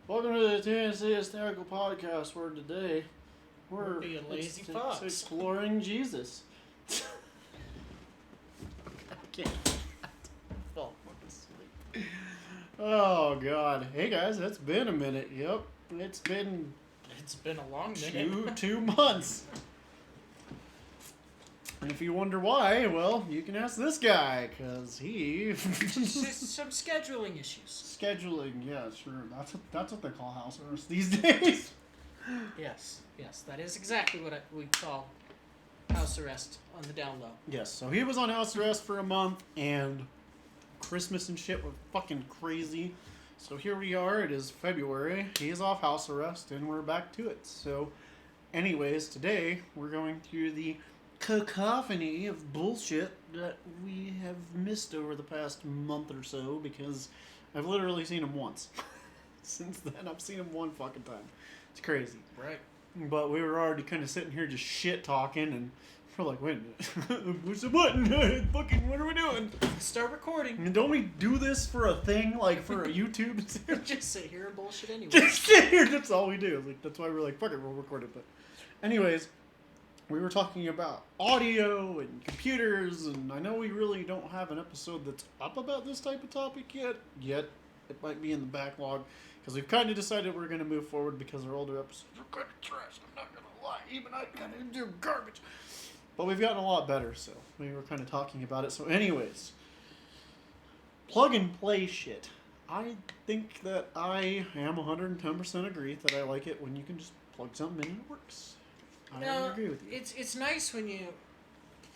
Welcome to the Tennessee Hysterical Podcast, where today we're Be a lazy fox. exploring Jesus. I can't fall asleep. Oh, God. Hey, guys, it's been a minute. Yep, it's been It's been a long minute. two months. And if you wonder why, well, you can ask this guy, because he... Just some scheduling issues. Scheduling, yeah, sure. That's what they call house arrest these days. Yes, that is exactly what we call house arrest on the down low. Yes, so he was on house arrest for a month, and Christmas and shit were fucking crazy. So here we are, it is February, he is off house arrest, and we're back to it. So, anyways, today we're going through the cacophony of bullshit that we have missed over the past month or so, because I've literally seen him once. Since then, I've seen him one fucking time. It's crazy. Right. But we were already kind of sitting here just shit talking, and we're like, wait a minute, push the button, fucking, what are we doing? Start recording. And don't we do this for a thing, like for a YouTube? Just sit here and bullshit anyway. Just sit here, that's all we do. Like, that's why we're like, fuck it, we'll record it. But anyways, we were talking about audio and computers, and I know we really don't have an episode that's up about this type of topic yet. It might be in the backlog, because we've kind of decided we're going to move forward because our older episodes are kind of trash, I'm not going to lie. Even I kind of do garbage. But we've gotten a lot better, so we were kind of talking about it. So anyways, plug and play shit. I think that I am 110% agree that I like it when you can just plug something in and it works. I agree with you. It's nice when you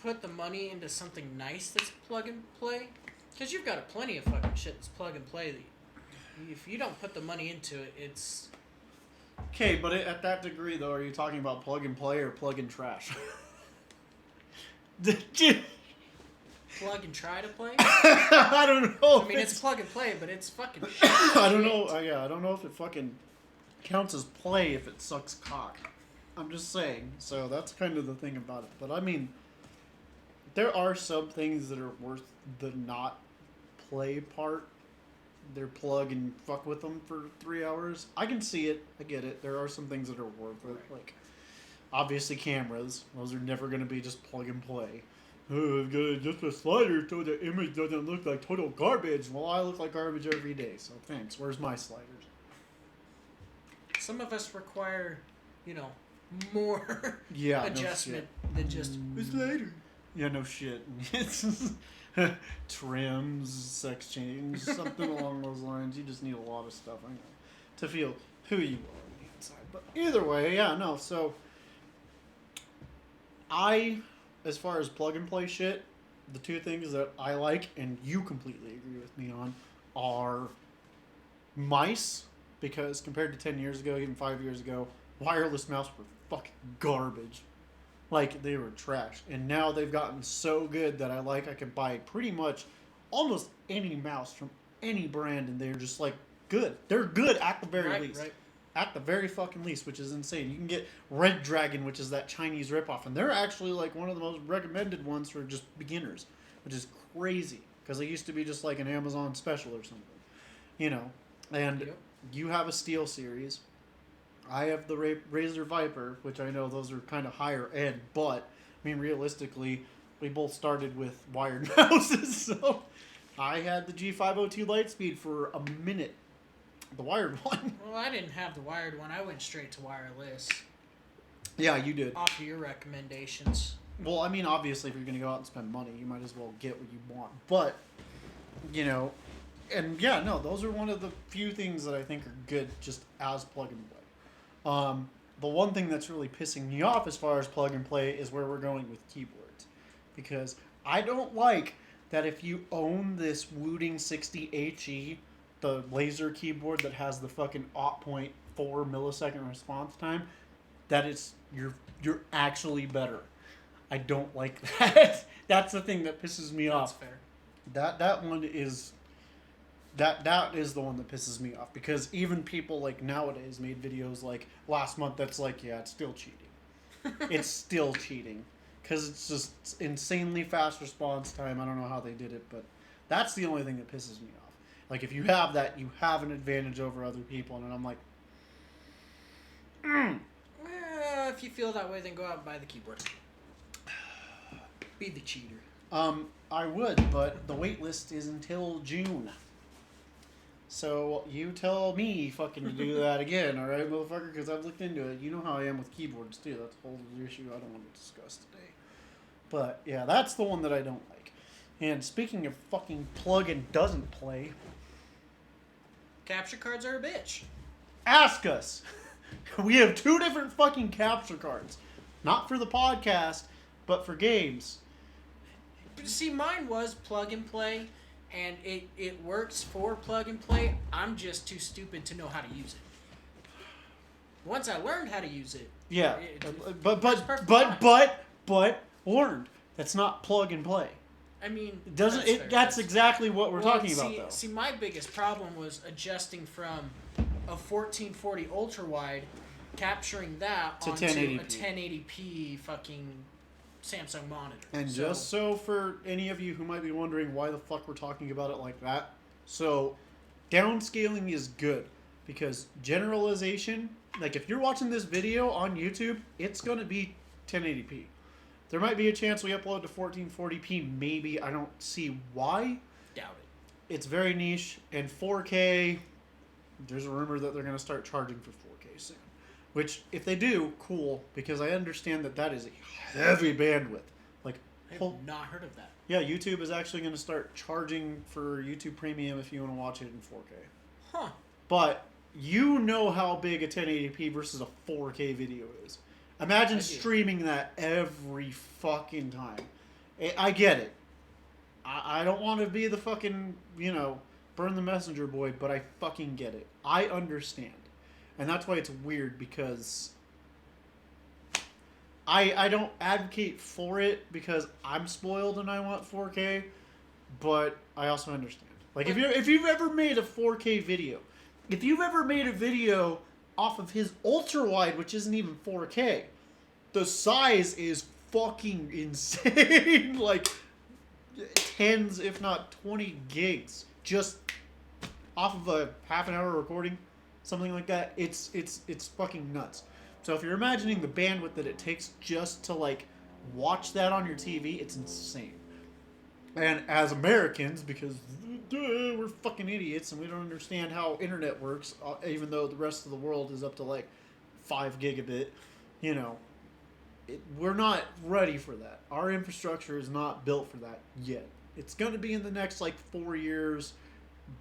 put the money into something nice that's plug and play, because you've got plenty of fucking shit that's plug and play. If you don't put the money into it, it's... Okay, but at that degree, though, are you talking about plug and play or plug and trash? Plug and try to play? I don't know. I mean, it's plug and play, but it's fucking I don't know. Yeah, I don't know if it fucking counts as play if it sucks cock. I'm just saying. So that's kind of the thing about it. But I mean, there are some things that are worth the not play part. They're plug and fuck with them for 3 hours. I can see it. I get it. There are some things that are worth it. Like, obviously cameras. Those are never going to be just plug and play. Oh, I've got to adjust the slider so the image doesn't look like total garbage. Well, I look like garbage every day, so thanks. Where's my sliders? Some of us require, more Yeah, adjustment than just a slider. Yeah, no shit. Trims, sex change, something along those lines. You just need a lot of stuff, I know, to feel who you are on the inside. But either way, yeah, no. So, as far as plug and play shit, the two things that I like and you completely agree with me on are mice, because compared to 10 years ago, even 5 years ago, wireless mouse were fucking garbage. Like, they were trash. And now they've gotten so good that I can buy pretty much almost any mouse from any brand, and they're just, like, good. They're good at the very least. Right. At the very fucking least, which is insane. You can get Red Dragon, which is that Chinese ripoff, and they're actually, like, one of the most recommended ones for just beginners, which is crazy, because they used to be just, like, an Amazon special or something. And Yep. you have a Steel series. I have the Razer Viper, which I know those are kind of higher end, but, I mean, realistically, we both started with wired mouses, so I had the G502 Lightspeed for a minute, the wired one. Well, I didn't have the wired one. I went straight to wireless. Yeah, you did. Off of your recommendations. Well, I mean, obviously, if you're going to go out and spend money, you might as well get what you want, but, and yeah, no, those are one of the few things that I think are good just as plug and play. The one thing that's really pissing me off as far as plug and play is where we're going with keyboards. Because I don't like that if you own this Wooting 60HE, the laser keyboard that has the fucking 0.4 millisecond response time, that you're actually better. I don't like that. That's the thing that pisses me off. That's fair. That one is... That is the one that pisses me off, because even people like nowadays made videos like last month that's like, yeah, it's still cheating. It's still cheating, because it's just insanely fast response time. I don't know how they did it, but that's the only thing that pisses me off. Like, if you have that, you have an advantage over other people. And I'm like, Well, if you feel that way, then go out and buy the keyboard. Be the cheater. I would, but the wait list is until June. So you tell me fucking to do that again, alright, motherfucker? Because I've looked into it. You know how I am with keyboards, too. That's a whole other issue I don't want to discuss today. But, yeah, that's the one that I don't like. And speaking of fucking plug and doesn't play, Capture cards are a bitch. ask us. We have 2 different fucking capture cards. Not for the podcast, but for games. But see, mine was plug and play, and it works for plug and play. I'm just too stupid to know how to use it. Once I learned how to use it, Yeah, but learned. That's not plug and play. I mean, It doesn't that's it? fair. That's exactly what we're talking about, though. See, my biggest problem was adjusting from a 1440 ultra wide, capturing that To onto 1080p. a 1080p fucking Samsung monitor. And just so for any of you who might be wondering why the fuck we're talking about it like that, so downscaling is good because generalization, like if you're watching this video on YouTube, it's going to be 1080p. There might be a chance we upload to 1440p, maybe. I don't see why. Doubt it. It's very niche. And 4K, there's a rumor that they're going to start charging for 4K soon. Which, if they do, cool, because I understand that that is a heavy bandwidth. Like, I've not heard of that. yeah, YouTube is actually going to start charging for YouTube Premium if you want to watch it in 4K. Huh. But you know how big a 1080p versus a 4K video is. Imagine I do. streaming that every fucking time. I get it. I don't want to be the fucking, burn the messenger boy, but I fucking get it. I understand. And that's why it's weird, because I don't advocate for it because I'm spoiled and I want 4K, but I also understand. Like, if you've ever made a 4K video, if you've ever made a video off of his ultra wide, which isn't even 4K, the size is fucking insane. Like, tens, if not 20 gigs, just off of a half an hour recording, something like that. It's fucking nuts. So if you're imagining the bandwidth that it takes just to like watch that on your TV, it's insane. And as Americans, because we're fucking idiots and we don't understand how internet works, even though the rest of the world is up to like 5 gigabit, we're not ready for that. Our infrastructure is not built for that yet. It's going to be in the next like 4 years,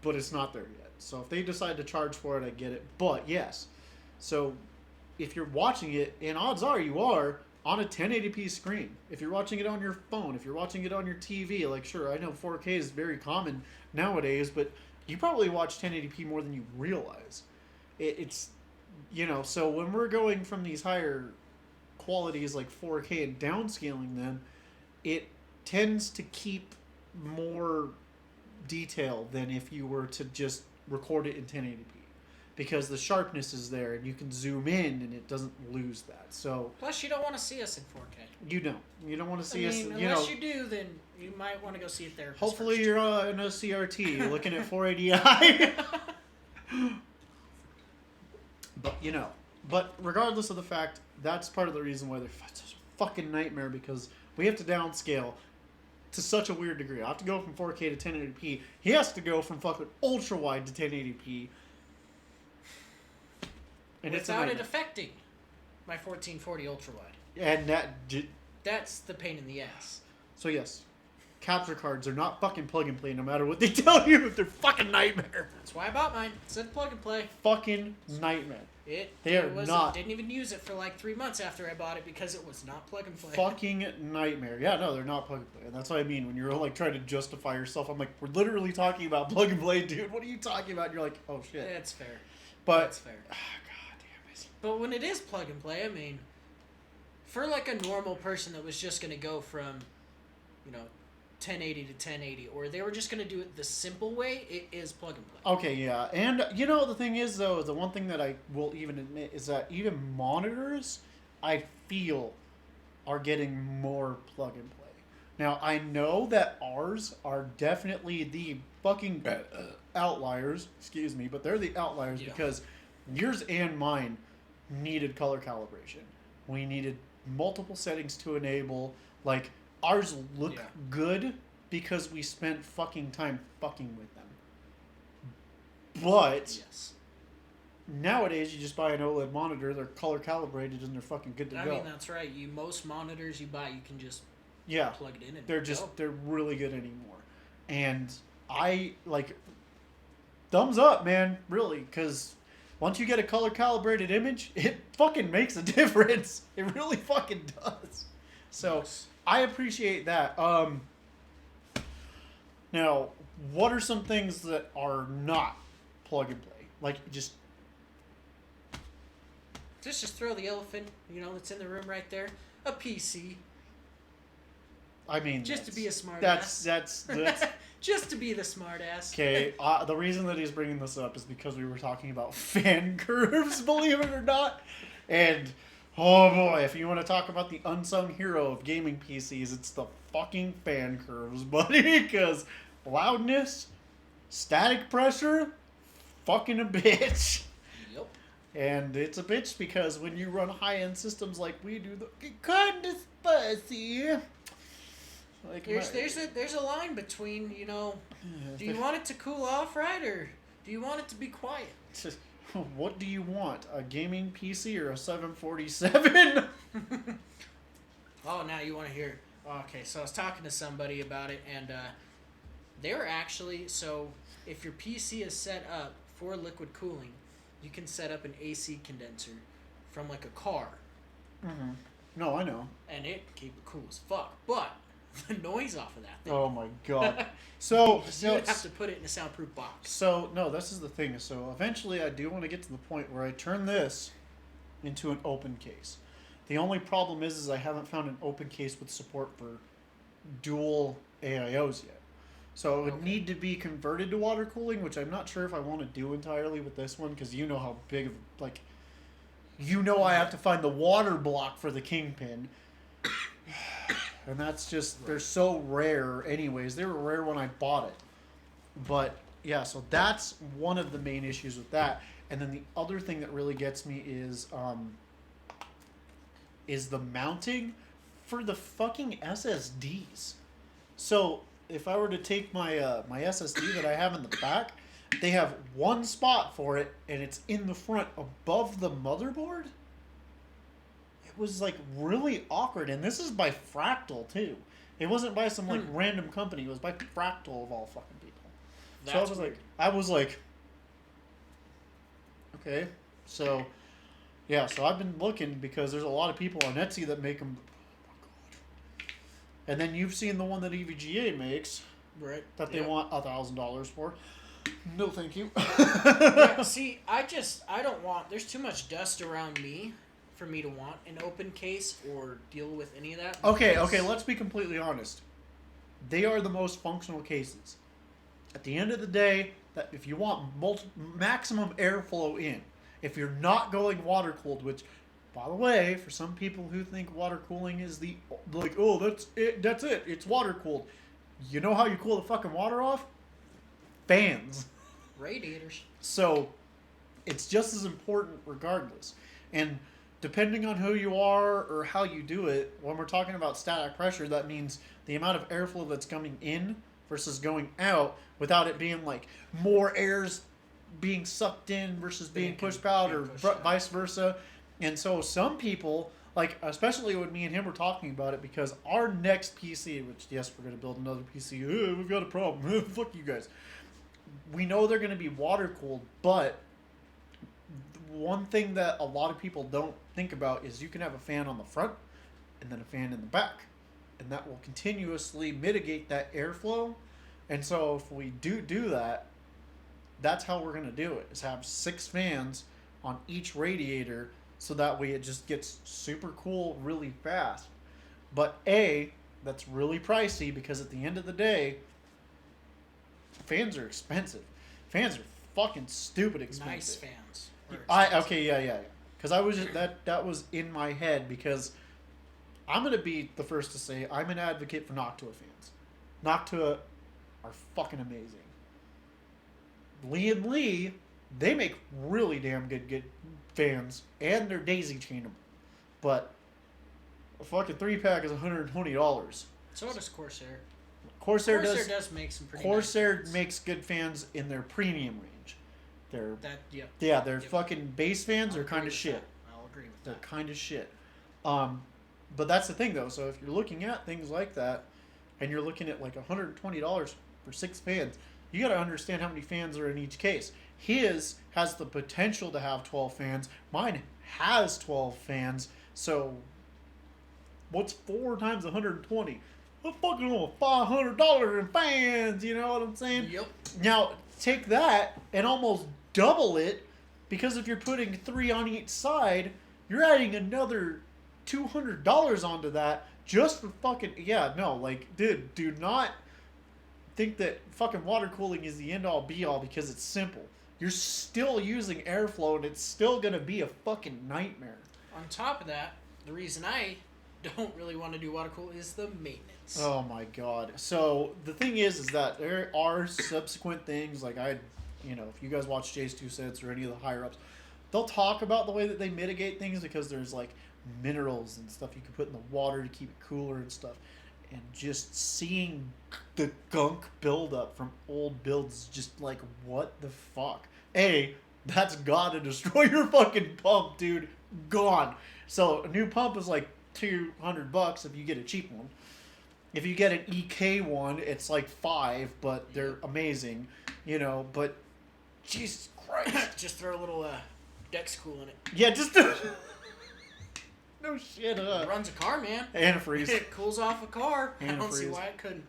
but it's not there yet. So if they decide to charge for it, I get it. But yes, so if you're watching it, and odds are you are, on a 1080p screen. If you're watching it on your phone, if you're watching it on your TV, like sure, I know 4K is very common nowadays, but you probably watch 1080p more than you realize. It's, so when we're going from these higher qualities like 4K and downscaling them, it tends to keep more detail than if you were to just record it in 1080p. Because the sharpness is there and you can zoom in and it doesn't lose that. So Plus, you don't want to see us in 4K. you don't want to see us. Unless you do, then you might want to go see a therapist. Hopefully first. you're in a CRT looking at 480i. But regardless of the fact, that's part of the reason why they're such a fucking nightmare, because we have to downscale to such a weird degree. I have to go from 4K to 1080p. He has to go from fucking ultra wide to 1080p. And without it's it affecting my 1440 ultra wide. and That's the pain in the ass. so yes, capture cards are not fucking plug and play no matter what they tell you. They're fucking nightmare. That's why I bought mine. It said plug and play. Fucking nightmare. They are not. Didn't even use it for like 3 months after I bought it because it was not plug and play. Fucking nightmare. Yeah, no, they're not plug and play. And that's what I mean when you're like trying to justify yourself. I'm like, we're literally talking about plug and play, dude. What are you talking about? And you're like, oh shit. That's fair. But That's fair. God damn it. But when it is plug and play, I mean, for like a normal person that was just going to go from, 1080 to 1080, or they were just going to do it the simple way, it is plug and play. Okay, yeah. And, the thing is, though, the one thing that I will even admit is that even monitors, I feel, are getting more plug and play. Now, I know that ours are definitely the fucking outliers, excuse me, but they're the outliers because yours and mine needed color calibration. We needed multiple settings to enable. Like, ours look good because we spent fucking time fucking with them. But nowadays, you just buy an OLED monitor, they're color calibrated, and they're fucking good to go. I mean, that's right. Most monitors you buy, you can just plug it in and they're really good anymore. And I, like, thumbs up, man, really, because once you get a color calibrated image, it fucking makes a difference. It really fucking does. So, I appreciate that. Now, what are some things that are not plug and play? Like, just throw the elephant, that's in the room right there. A PC. I mean, just to be a smart ass. That's just to be the smart ass. Okay, the reason that he's bringing this up is because we were talking about fan curves, believe it or not. And, oh boy, if you want to talk about the unsung hero of gaming PCs, it's the fucking fan curves, buddy. Because loudness, static pressure, fucking a bitch. Yep. And it's a bitch because when you run high-end systems like we do, they're kind of spicy. Like there's a line between, do you want it to cool off, right, or do you want it to be quiet? What do you want, a gaming PC or a 747? Oh, now you want to hear. Okay, so I was talking to somebody about it, and they were actually, so if your PC is set up for liquid cooling, you can set up an AC condenser from like a car. Mm-hmm. No, I know. And it can keep it cool as fuck, but the noise off of that thing. Oh my god. So you would have to put it in a soundproof box. So no, this is the thing. So eventually, I do want to get to the point where I turn this into an open case. The only problem is I haven't found an open case with support for dual AIOs yet. So it would need to be converted to water cooling, which I'm not sure if I want to do entirely with this one because you know how big of I have to find the water block for the Kingpin. And that's just, they're so rare anyways. They were rare when I bought it. But, yeah, so that's one of the main issues with that. And then the other thing that really gets me is the mounting for the fucking SSDs. So, if I were to take my my SSD that I have in the back, they have one spot for it, and it's in the front above the motherboard. Was like really awkward, and this is by Fractal too. It wasn't by some like random company. It was by Fractal of all fucking people. So I was like, okay. So yeah, so I've been looking because there's a lot of people on Etsy that make them. Oh my god! And then you've seen the one that EVGA makes, right? That they want $1,000 for. No, thank you. Yeah, see, I don't want. There's too much dust around me for me to want an open case or deal with any of that. Okay, let's be completely honest. They are the most functional cases. At the end of the day, that if you want maximum airflow in, if you're not going water cooled, which, by the way, for some people who think water cooling is that's it, it's water cooled. You know how you cool the fucking water off? Fans. Radiators. So, it's just as important regardless. And depending on who you are or how you do it, when we're talking about static pressure, that means the amount of airflow that's coming in versus going out without it being like more air's being sucked in versus being pushed out or vice versa. And so some people, like especially when me and him were talking about it, because our next PC, which yes, we're going to build another PC. We've got a problem. Fuck you guys. We know they're going to be water cooled, but one thing that a lot of people don't think about is you can have a fan on the front and then a fan in the back, and that will continuously mitigate that airflow. And so if we do that, that's how we're going to do it, is have 6 fans on each radiator, so that way it just gets super cool really fast. But that's really pricey, because at the end of the day, fans are expensive. Fans are fucking stupid expensive. Nice fans. Yeah. Because I was just, that was in my head, because I'm gonna be the first to say I'm an advocate for Noctua fans. Noctua are fucking amazing. Lian Li, they make really damn good fans, and they're daisy chainable. But a fucking 3-pack is $120. So does Corsair. Corsair does make some pretty Corsair nice makes good fans in their premium range. Their their Yep. fucking base fans I'll are kind agree of with shit. that. I'll agree with They're that. kind of shit. But that's the thing though. So if you're looking at things like that, and you're looking at like $120 for 6 fans, you got to understand how many fans are in each case. His has the potential to have 12 fans. Mine has 12 fans. So what's 4 times 120? I'm fucking almost $500 in fans. You know what I'm saying? Yep. Now take that and almost double it, because if you're putting 3 on each side, you're adding another $200 onto that just for fucking dude, do not think that fucking water cooling is the end all be all because it's simple. You're still using airflow and it's still gonna be a fucking nightmare. On top of that, the reason I don't really want to do water cool is the maintenance. Oh my god. So the thing is that there are subsequent things like if you guys watch Jay's 2 Cents or any of the higher ups, they'll talk about the way that they mitigate things because there's like minerals and stuff you can put in the water to keep it cooler and stuff. And just seeing the gunk buildup from old builds is just like, what the fuck? That's gotta destroy your fucking pump, dude. Gone. So a new pump is like $200 if you get a cheap one. If you get an EK one, it's like $5, but they're amazing, but Jesus Christ. Just throw a little Dex Cool in it. Yeah, just do no shit, It runs a car, man. Antifreeze. It cools off a car. I don't see Antifreeze. why it couldn't.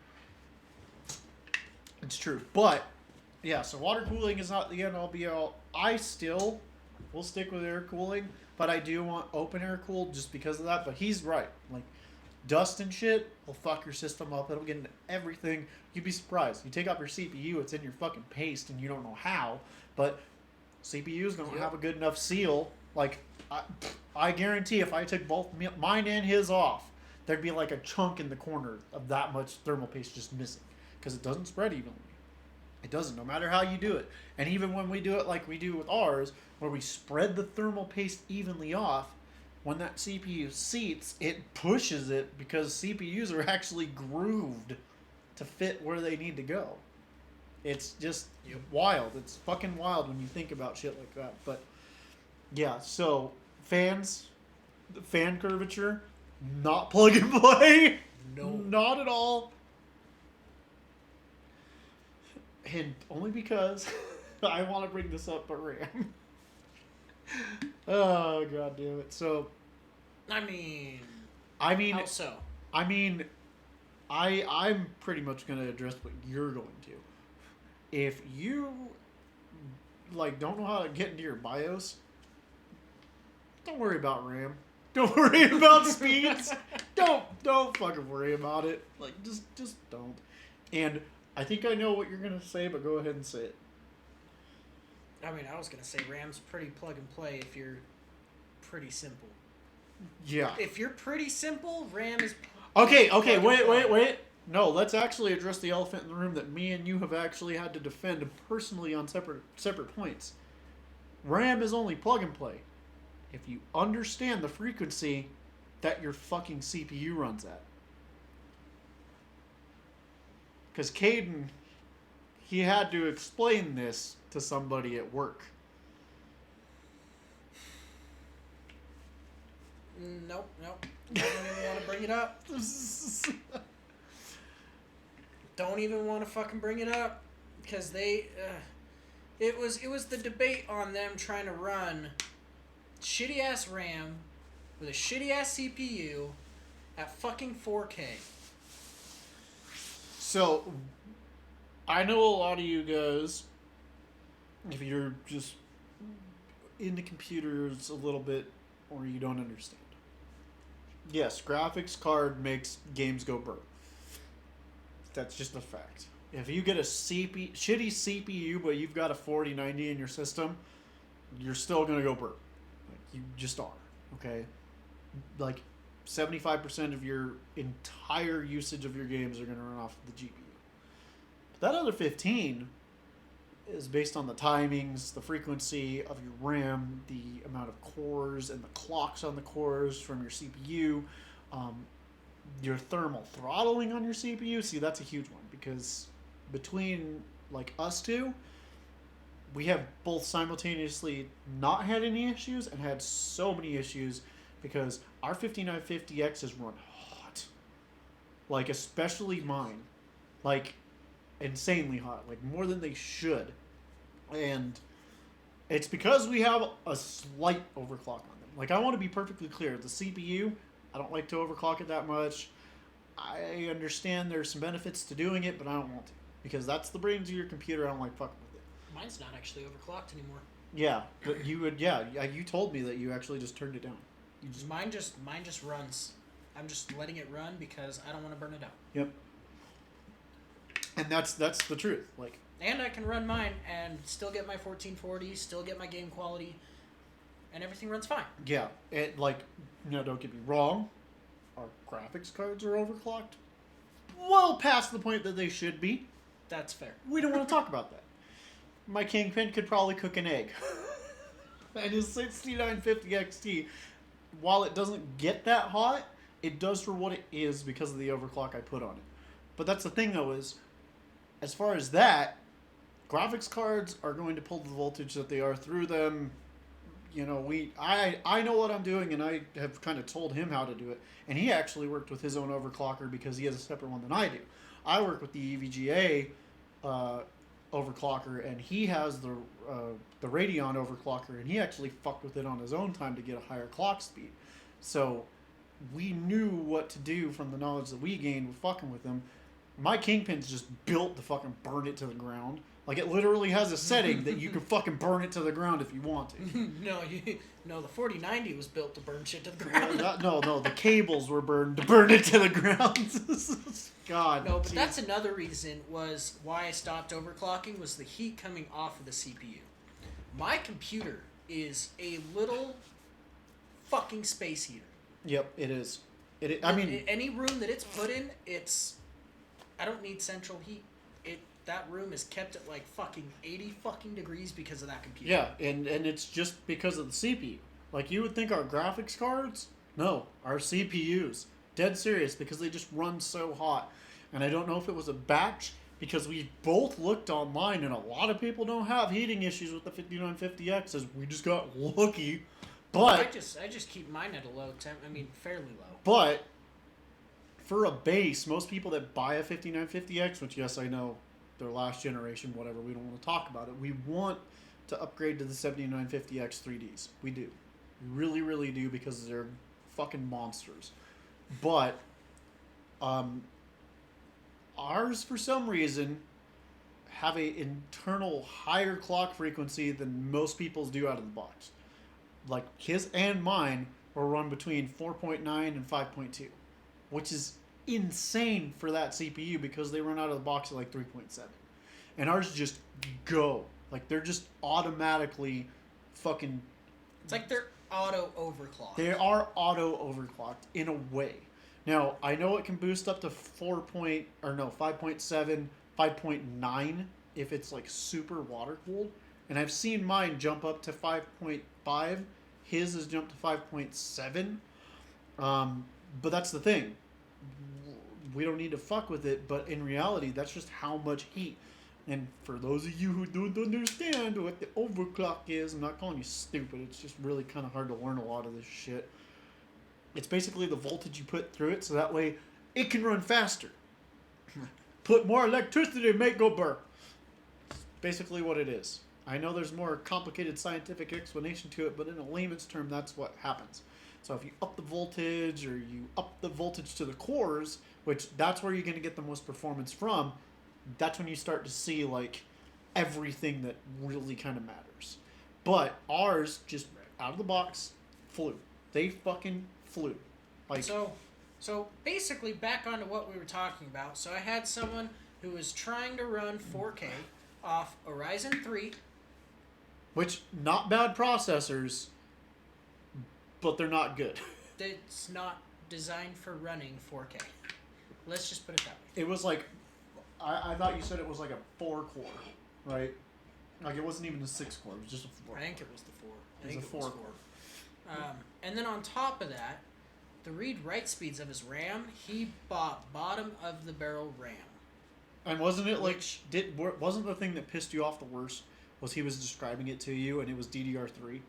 It's true. But, yeah, so water cooling is not the end all be all. I still will stick with air cooling, but I do want open air cooled just because of that. But he's right. Like, dust and shit will fuck your system up. It'll get into everything. You'd be surprised. You take out your CPU, it's in your fucking paste, and you don't know how. But CPUs don't have a good enough seal. Like, I guarantee if I took both mine and his off, there'd be like a chunk in the corner of that much thermal paste just missing. Because it doesn't spread evenly. It doesn't, no matter how you do it. And even when we do it like we do with ours, where we spread the thermal paste evenly off, when that CPU seats, it pushes it because CPUs are actually grooved to fit where they need to go. It's just wild. It's fucking wild when you think about shit like that. But yeah, so fans, the fan curvature, not plug and play. No. Not at all. And only because I want to bring this up, but Ram. Oh, god damn it. So, I mean, how so? I'm pretty much going to address what you're going to. If you, don't know how to get into your BIOS, don't worry about RAM. Don't worry about speeds. Don't fucking worry about it. Just don't. And I think I know what you're going to say, but go ahead and say it. I mean, I was going to say RAM's pretty plug and play if you're pretty simple. Yeah. If you're pretty simple, RAM is... Okay, wait. No, let's actually address the elephant in the room that me and you have actually had to defend personally on separate points. RAM is only plug and play. If you understand the frequency that your fucking CPU runs at. Because Caden, he had to explain this to somebody at work. Nope. Don't even want to bring it up. Don't even want to fucking bring it up. Because it was the debate on them trying to run shitty ass RAM with a shitty ass CPU at fucking 4K. So, I know a lot of you guys, if you're just into computers a little bit or you don't understand. Yes, graphics card makes games go burp. That's just a fact. If you get a shitty CPU but you've got a 4090 in your system, you're still going to go burp. You just are, okay? 75% of your entire usage of your games are going to run off the GPU. But that other 15, is based on the timings, the frequency of your RAM, the amount of cores and the clocks on the cores from your CPU, your thermal throttling on your CPU. See, that's a huge one because between like us two, we have both simultaneously not had any issues and had so many issues because our 5950Xs run hot. Like, especially mine. Like, insanely hot. Like, more than they should. And it's because we have a slight overclock on them. Like, I want to be perfectly clear. The CPU, I don't like to overclock it that much. I understand there's some benefits to doing it, but I don't want to. Because that's the brains of your computer. I don't like fucking with it. Mine's not actually overclocked anymore. Yeah, but you would. Yeah, you told me that you actually just turned it down. Mine just runs. I'm just letting it run because I don't want to burn it out. Yep. And that's the truth. Like. And I can run mine and still get my 1440, still get my game quality, and everything runs fine. Yeah, don't get me wrong. Our graphics cards are overclocked. Well past the point that they should be. That's fair. We don't want to talk about that. My Kingpin could probably cook an egg. And his 6950 XT, while it doesn't get that hot, it does for what it is because of the overclock I put on it. But that's the thing, though, is as far as that, graphics cards are going to pull the voltage that they are through them. You know, I know what I'm doing, and I have kind of told him how to do it. And he actually worked with his own overclocker because he has a separate one than I do. I work with the EVGA overclocker, and he has the Radeon overclocker, and he actually fucked with it on his own time to get a higher clock speed. So we knew what to do from the knowledge that we gained with fucking with them. My Kingpin's just built to fucking burn it to the ground. Like, it literally has a setting that you can fucking burn it to the ground if you want to. No, the 4090 was built to burn shit to the ground. No, the cables were burned to burn it to the ground. God. No, but that's another reason was why I stopped overclocking was the heat coming off of the CPU. My computer is a little fucking space heater. Yep, it is. Any room that it's put in, I don't need central heat. That room is kept at like fucking 80 fucking degrees because of that computer. Yeah, and it's just because of the CPU. Like, you would think our graphics cards? No, our CPUs. Dead serious, because they just run so hot. And I don't know if it was a batch, because we both looked online, and a lot of people don't have heating issues with the 5950Xs. We just got lucky. But I just keep mine at a low temp. Fairly low. But for a base, most people that buy a 5950X, which yes, I know their last generation, whatever, we don't want to talk about it. We want to upgrade to the 7950X 3Ds. We do. We really, really do, because they're fucking monsters. But ours, for some reason, have a internal higher clock frequency than most people's do out of the box. Like, his and mine will run between 4.9 and 5.2, which is insane for that CPU because they run out of the box at like 3.7. And ours just go. Like, they're just automatically fucking... It's like they're auto-overclocked. They are auto-overclocked in a way. Now, I know it can boost up to 5.7, 5.9 if it's like super water-cooled. And I've seen mine jump up to 5.5. His has jumped to 5.7. But that's the thing. We don't need to fuck with it, but in reality, that's just how much heat. And for those of you who don't understand what the overclock is, I'm not calling you stupid, it's just really kind of hard to learn a lot of this shit. It's basically the voltage you put through it, so that way it can run faster. Put more electricity, make go burr. It's basically what it is. I know there's more complicated scientific explanation to it, but in a layman's term, that's what happens. So if you up the voltage, or you up the voltage to the cores, which that's where you're going to get the most performance from, that's when you start to see, like, everything that really kind of matters. But ours, just out of the box, flew. They fucking flew. Like, So basically, back onto what we were talking about. So I had someone who was trying to run 4K off a Ryzen 3. Which, not bad processors, but they're not good. It's not designed for running 4K. Let's just put it that way. It was like, I thought you said it was like a 4-core, right? Like, it wasn't even a 6-core. It was just a 4. I think it was the 4. I think it was a 4. And then on top of that, the read-write speeds of his RAM, he bought bottom-of-the-barrel RAM. And wasn't it wasn't the thing that pissed you off the worst was he was describing it to you and it was DDR3?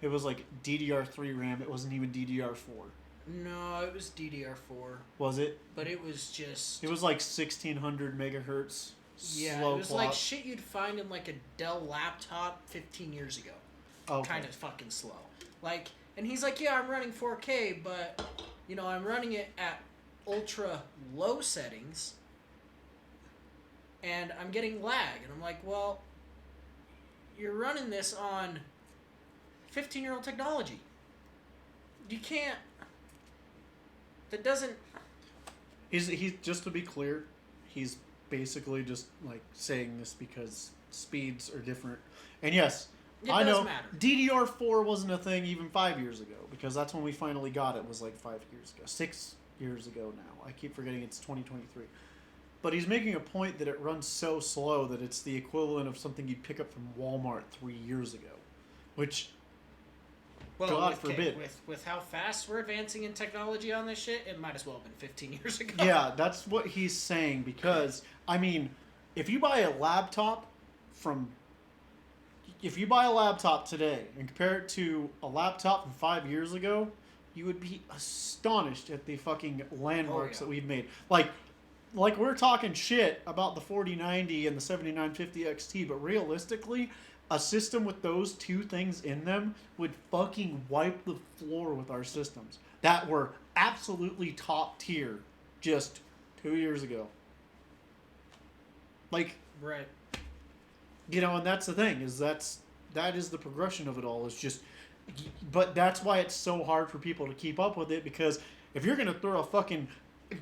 It was like DDR3 RAM. It wasn't even DDR4. No, it was DDR4. Was it? But it was just... It was like 1600 megahertz. Yeah, slow it was clock. like shit you'd find in like a Dell laptop 15 years ago. Okay. Kind of fucking slow. Like, and he's like, yeah, I'm running 4K, but, you know, I'm running it at ultra low settings, and I'm getting lag. And I'm like, well, you're running this on 15-year-old technology. You can't... That doesn't... He's just to be clear, he's basically just like saying this because speeds are different. And yes, I know matter. DDR4 wasn't a thing even 5 years ago because that's when we finally got it. Was like 5 years ago, 6 years ago now. I keep forgetting it's 2023. But he's making a point that it runs so slow that it's the equivalent of something you'd pick up from Walmart 3 years ago, which Well, God forbid. With how fast we're advancing in technology on this shit, it might as well have been 15 years ago. Yeah, that's what he's saying because, I mean, if you buy a laptop today and compare it to a laptop from 5 years ago, you would be astonished at the fucking landmarks that we've made. Like we're talking shit about the 4090 and the 7950 XT, but realistically, a system with those two things in them would fucking wipe the floor with our systems that were absolutely top tier just 2 years ago. Like, right. You know, and that's the thing, that is the progression of it all. It's just, but that's why it's so hard for people to keep up with it, because if you're going to throw a fucking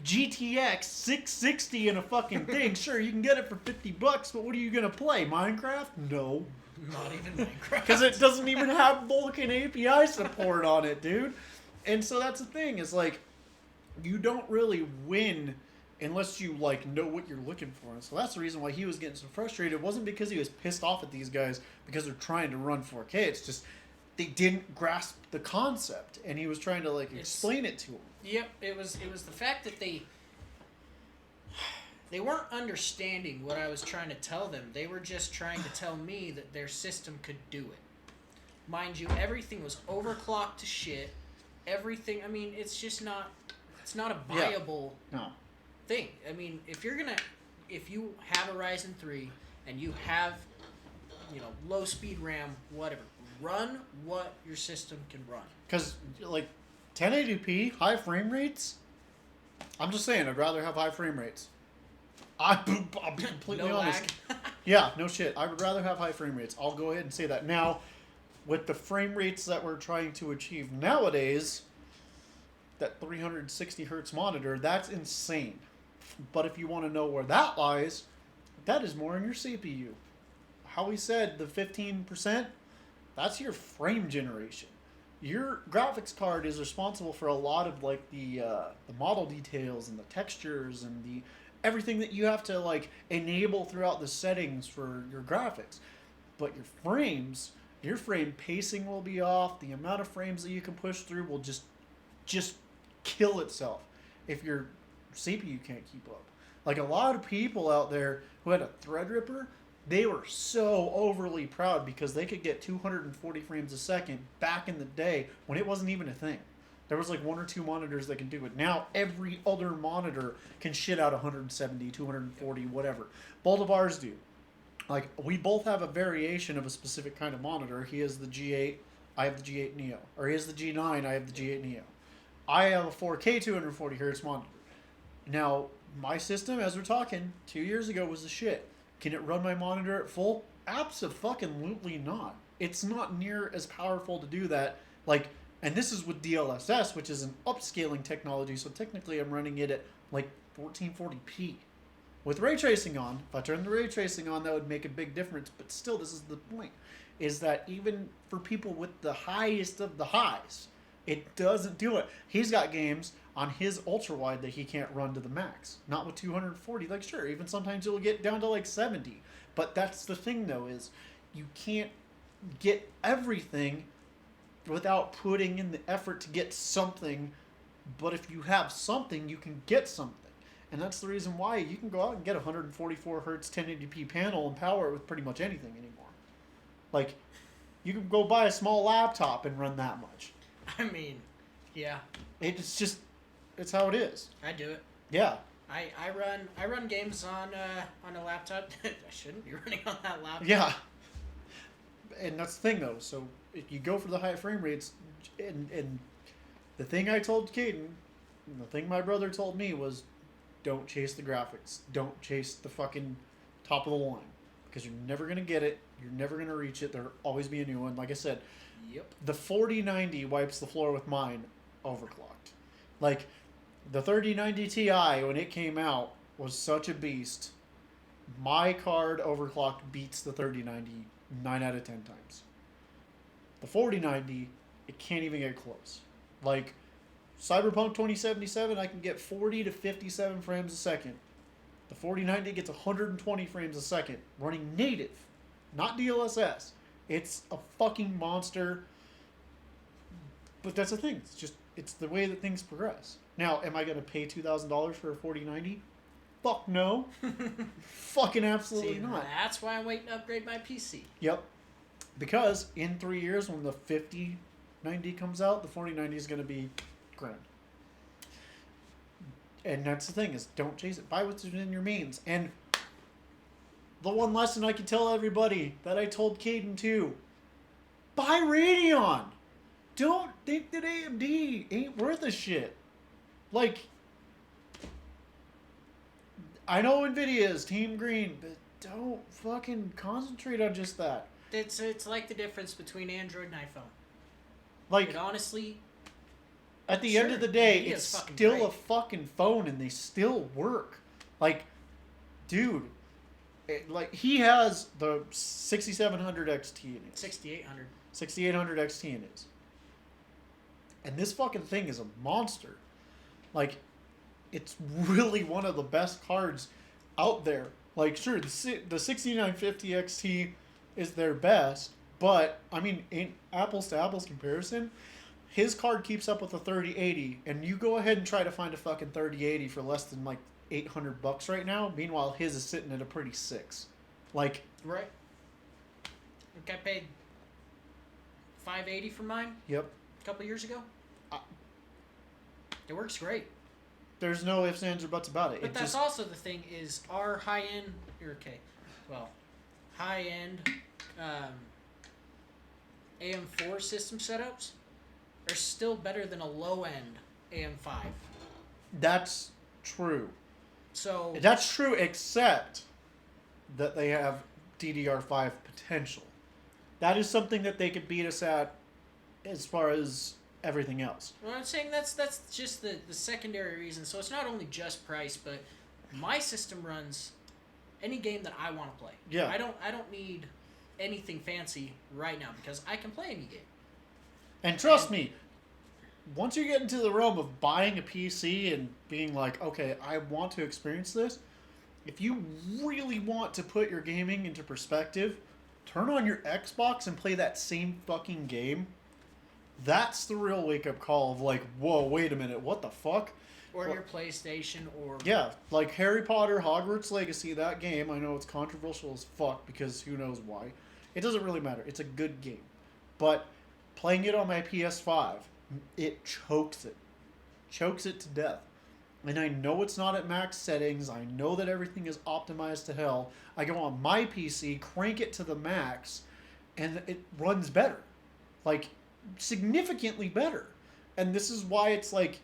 GTX 660 in a fucking thing, sure, you can get it for $50, but what are you going to play? Minecraft? No. Not even Minecraft. Because it doesn't even have Vulkan API support on it, dude. And so that's the thing, is like, you don't really win unless you like know what you're looking for. And so that's the reason why he was getting so frustrated. It wasn't because he was pissed off at these guys because they're trying to run 4K. It's just they didn't grasp the concept, and he was trying to like explain it to them. Yep, it was the fact that they weren't understanding what I was trying to tell them. They were just trying to tell me that their system could do it. Mind you, everything was overclocked to shit. Everything, I mean, it's just not, it's not a viable thing. I mean, if you have a Ryzen 3 and you have, you know, low speed RAM, whatever, run what your system can run. Because, like, 1080p, high frame rates, I'm just saying, I'd rather have high frame rates. I'll be completely honest. Yeah, no shit. I would rather have high frame rates. I'll go ahead and say that. Now, with the frame rates that we're trying to achieve nowadays, that 360 hertz monitor, that's insane. But if you want to know where that lies, that is more in your CPU. How we said, the 15%, that's your frame generation. Your graphics card is responsible for a lot of like the model details and the textures and the everything that you have to like enable throughout the settings for your graphics. But your frame pacing will be off. The amount of frames that you can push through will just kill itself if your CPU can't keep up. Like a lot of people out there who had a Threadripper, they were so overly proud because they could get 240 frames a second back in the day when it wasn't even a thing. There was like one or two monitors that can do it. Now every other monitor can shit out 170, 240, whatever. Both of ours do. Like, we both have a variation of a specific kind of monitor. He has the G8, I have the G8 Neo. Or he has the G9, I have the G8 Neo. I have a 4K 240 hertz monitor. Now, my system, as we're talking, 2 years ago was the shit. Can it run my monitor at full? Abso-fucking-lutely not. It's not near as powerful to do that. Like, and this is with DLSS, which is an upscaling technology, so technically I'm running it at like 1440p. With ray tracing on, if I turn the ray tracing on, that would make a big difference, but still, this is the point, is that even for people with the highest of the highs, it doesn't do it. He's got games on his ultra-wide that he can't run to the max. Not with 240. Like, sure, even sometimes it'll get down to like 70. But that's the thing, though, is you can't get everything without putting in the effort to get something. But if you have something, you can get something. And that's the reason why you can go out and get a 144 hertz 1080p panel and power it with pretty much anything anymore. Like, you can go buy a small laptop and run that much. I mean, yeah. It's just, it's how it is. I do it. Yeah. I run games on a laptop. I shouldn't be running on that laptop. Yeah. And that's the thing, though. So if you go for the high frame rates, and the thing I told Caden, and the thing my brother told me was, don't chase the graphics. Don't chase the fucking top of the line. Because you're never going to get it. You're never going to reach it. There'll always be a new one. Like I said, Yep. the 4090 wipes the floor with mine overclocked. Like, the 3090 Ti, when it came out, was such a beast. My card overclocked beats the 3090 9 out of 10 times. The 4090, it can't even get close. Like, Cyberpunk 2077, I can get 40 to 57 frames a second. The 4090 gets 120 frames a second, running native, not DLSS. It's a fucking monster. But that's the thing. It's the way that things progress. Now, am I going to pay $2,000 for a 4090? Fuck no. Fucking absolutely not. That's why I'm waiting to upgrade my PC. Yep. Because in 3 years, when the 5090 comes out, the 4090 is going to be grand. And that's the thing, is don't chase it. Buy what's in your means. And the one lesson I can tell everybody that I told Caden too, buy Radeon. Don't think that AMD ain't worth a shit. Like, I know NVIDIA is Team Green, but don't fucking concentrate on just that. It's like the difference between Android and iPhone. Like, it honestly, at the end of the day, NVIDIA's it's fucking still great. a fucking phone, and they still work. Like, dude, he has the 6700 XT in it. 6800. 6800 XT in it. And this fucking thing is a monster. Like, it's really one of the best cards out there. Like, sure, the 6950 XT is their best, but, I mean, in apples to apples comparison, his card keeps up with the 3080, and you go ahead and try to find a fucking 3080 for less than, like, $800 right now. Meanwhile, his is sitting at a pretty $600. Like, Right. Like I paid $580 for mine yep. a couple years ago. It works great. There's no ifs, ands, or buts about it. But that's also the thing is our high-end, high-end AM4 system setups are still better than a low-end AM5. That's true. So That's true, except that they have DDR5 potential. That is something that they could beat us at as far as everything else. well, I'm saying that's just the secondary reason. So it's not only just price, but my system runs any game that I want to play. Yeah. I don't need anything fancy right now because I can play any game. And trust me, once you get into the realm of buying a PC and being like, okay, I want to experience this, if you really want to put your gaming into perspective, turn on your Xbox and play that same fucking game. That's the real wake-up call of like, whoa, wait a minute, what the fuck? Or your PlayStation, or Yeah, like Harry Potter, Hogwarts Legacy, that game, I know it's controversial as fuck because who knows why. It doesn't really matter. It's a good game. But playing it on my PS5, it chokes it. Chokes it to death. And I know it's not at max settings. I know that everything is optimized to hell. I go on my PC, crank it to the max, and it runs better. Like, significantly better. And this is why it's like,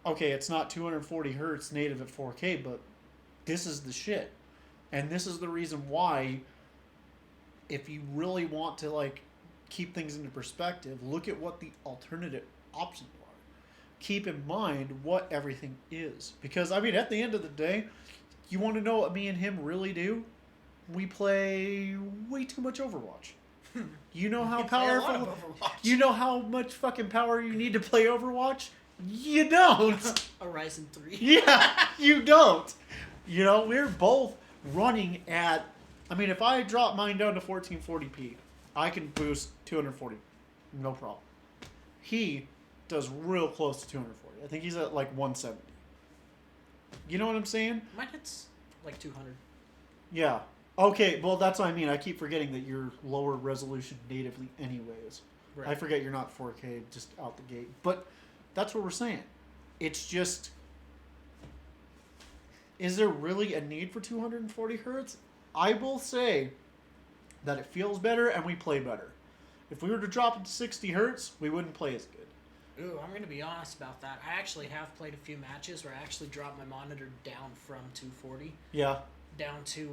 okay, it's not 240 hertz native at 4K, but this is the shit. And this is the reason why, if you really want to like keep things into perspective, look at what the alternative options are. Keep in mind what everything is. Because, I mean, at the end of the day, you want to know what me and him really do? We play way too much Overwatch. You know how powerful... You know how much fucking power you need to play Overwatch? You don't! Horizon 3. Yeah, you don't. You know, we're both running at I mean, if I drop mine down to 1440p, I can boost 240. No problem. He does real close to 240. I think he's at like 170. You know what I'm saying? Mine hits like 200. Yeah. Okay, well, that's what I mean. I keep forgetting that you're lower resolution natively anyways. Right. I forget you're not 4K just out the gate. But that's what we're saying. It's just... Is there really a need for 240 hertz? I will say that it feels better and we play better. If we were to drop it to 60 hertz, we wouldn't play as good. Ooh, I'm going to be honest about that. I actually have played a few matches where I actually dropped my monitor down from 240 Yeah. down to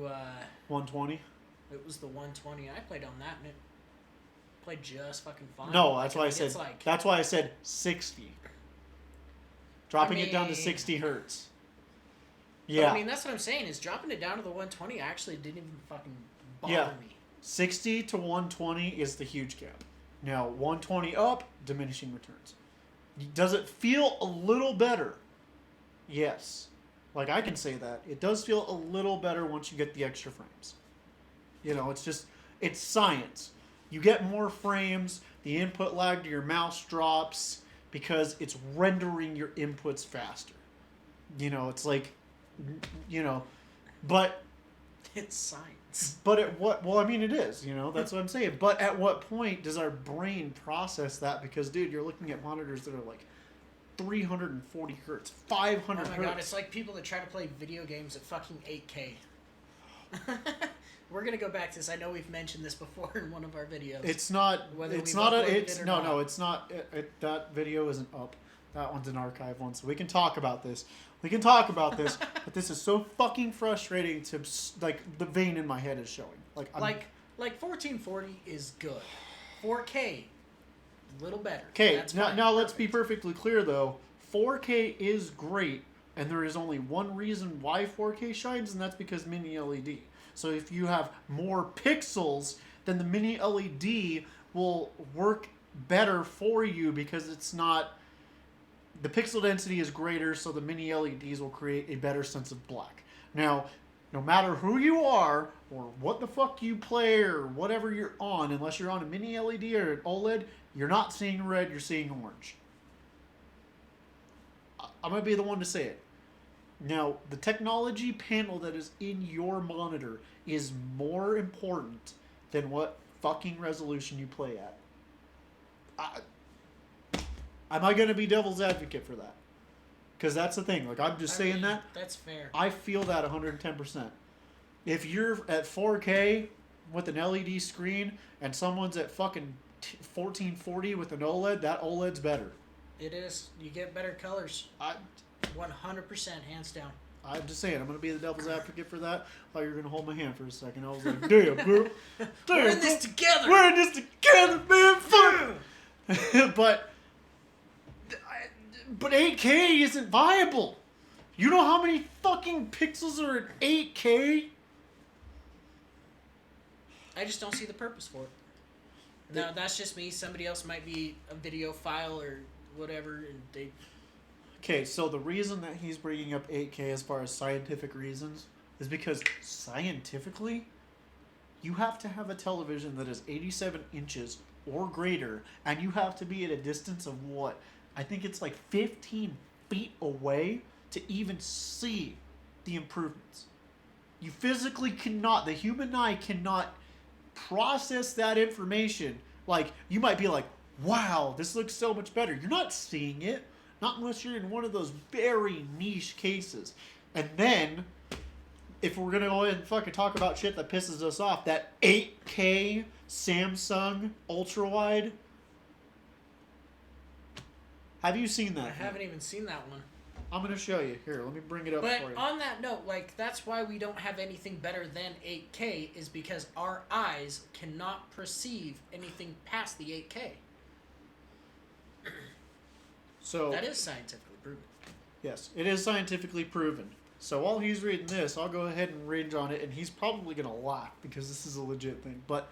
120. it was the 120. I played on that and it played just fucking fine. No, that's Like, why I mean, said. it's like, That's why I said 60. Dropping it down to mean- 60 hertz. But, Yeah. I mean, that's what I'm saying is dropping it down to the 120 actually didn't even fucking bother Yeah. me. 60 to 120 is the huge gap. Now, 120 up, diminishing returns. Does it feel a little better? Yes. Like, I can say that. It does feel a little better once you get the extra frames. You know, it's just, it's science. You get more frames, the input lag to your mouse drops because it's rendering your inputs faster. You know, it's like, you know, but It's science. But at what? Well, I mean, it is. You know, that's what I'm saying. But at what point does our brain process that? Because, dude, you're looking at monitors that are like 340 hertz, 500 Oh my hertz. god, it's like people that try to play video games at fucking 8K. We're gonna go back to this. I know we've mentioned this before in one of our videos. It's not. Whether It's we've not. uploaded It's it or no, not. no. It's not. That video isn't up. That one's an archive one, so we can talk about this. We can talk about this, but this is so fucking frustrating to like the vein in my head is showing. Like, I'm, like 1440 is good. 4K, a little better. okay. That's Now, fine. now let's be Perfect. perfectly clear though. 4K is great, and there is only one reason why 4K shines, and that's because mini LED. So if you have more pixels, then the mini LED will work better for you because it's not. The pixel density is greater, so the mini LEDs will create a better sense of black. Now, no matter who you are, or what the fuck you play, or whatever you're on, unless you're on a mini LED or an OLED, you're not seeing red, you're seeing orange. I'm going to be the one to say it. Now, the technology panel that is in your monitor is more important than what fucking resolution you play at. Am I going to be devil's advocate for that? Because that's the thing. Like, I'm just I saying mean, that. That's fair. I feel that 110%. If you're at 4K with an LED screen and someone's at fucking 1440 with an OLED, that OLED's better. It is. You get better colors. 100%, hands down. I'm just saying, I'm going to be the devil's advocate for that. I thought you were going to hold my hand for a second. I was like, damn, bro. Damn, We're in bro. this together. We're in this together, man. Fuck. But 8K isn't viable. You know how many fucking pixels are in 8K? I just don't see the purpose for it. No, that's just me. Somebody else might be a video file or whatever, and they. Okay, so the reason that he's bringing up 8K as far as scientific reasons is because scientifically, you have to have a television that is 87 inches or greater, and you have to be at a distance of what? I think it's like 15 feet away to even see the improvements. You physically cannot, the human eye cannot process that information. Like, you might be like, wow, this looks so much better. You're not seeing it. Not unless you're in one of those very niche cases. And then, if we're going to go ahead and fucking talk about shit that pisses us off, that 8K Samsung ultra wide. Have you seen that? I haven't even seen that one. I'm going to show you. Here, let me bring it up But for you. on that note, like, that's why we don't have anything better than 8K, is because our eyes cannot perceive anything past the 8K. So, That is scientifically proven. yes, it is scientifically proven. So while he's reading this, I'll go ahead and range on it, and he's probably going to laugh because this is a legit thing. But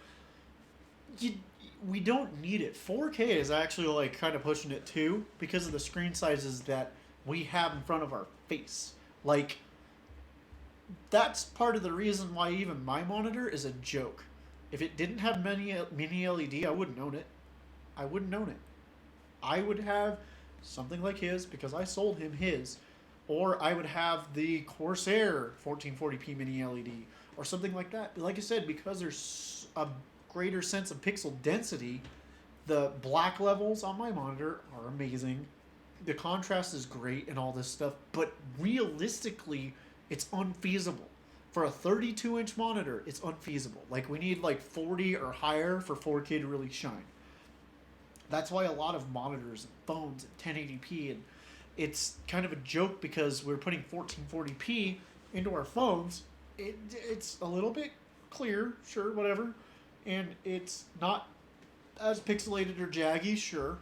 we don't need it. 4K is actually like kind of pushing it too because of the screen sizes that we have in front of our face. Like, that's part of the reason why even my monitor is a joke. If it didn't have mini LED, I wouldn't own it. I wouldn't own it. I would have something like his because I sold him his, or I would have the Corsair 1440p mini LED or something like that. Like I said, because there's a greater sense of pixel density, the black levels on my monitor are amazing. The contrast is great and all this stuff, but realistically, it's unfeasible. For a 32-inch monitor, it's unfeasible. Like, we need like 40 or higher for 4K to really shine. That's why a lot of monitors and phones and 1080p, and it's kind of a joke because we're putting 1440p into our phones. It's a little bit clear, sure, whatever, and it's not as pixelated or jaggy, sure,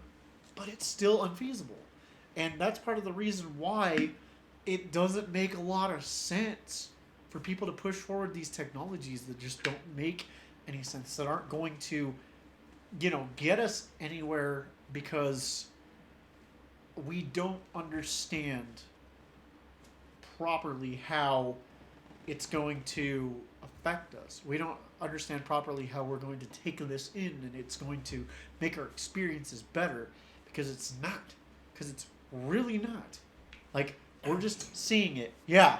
but it's still unfeasible. And that's part of the reason why it doesn't make a lot of sense for people to push forward these technologies that just don't make any sense, that aren't going to, get us anywhere, because we don't understand properly how it's going to affect us. We don't understand properly how we're going to take this in and it's going to make our experiences better, because it's not. Because it's really not. Like, we're just seeing it. Yeah.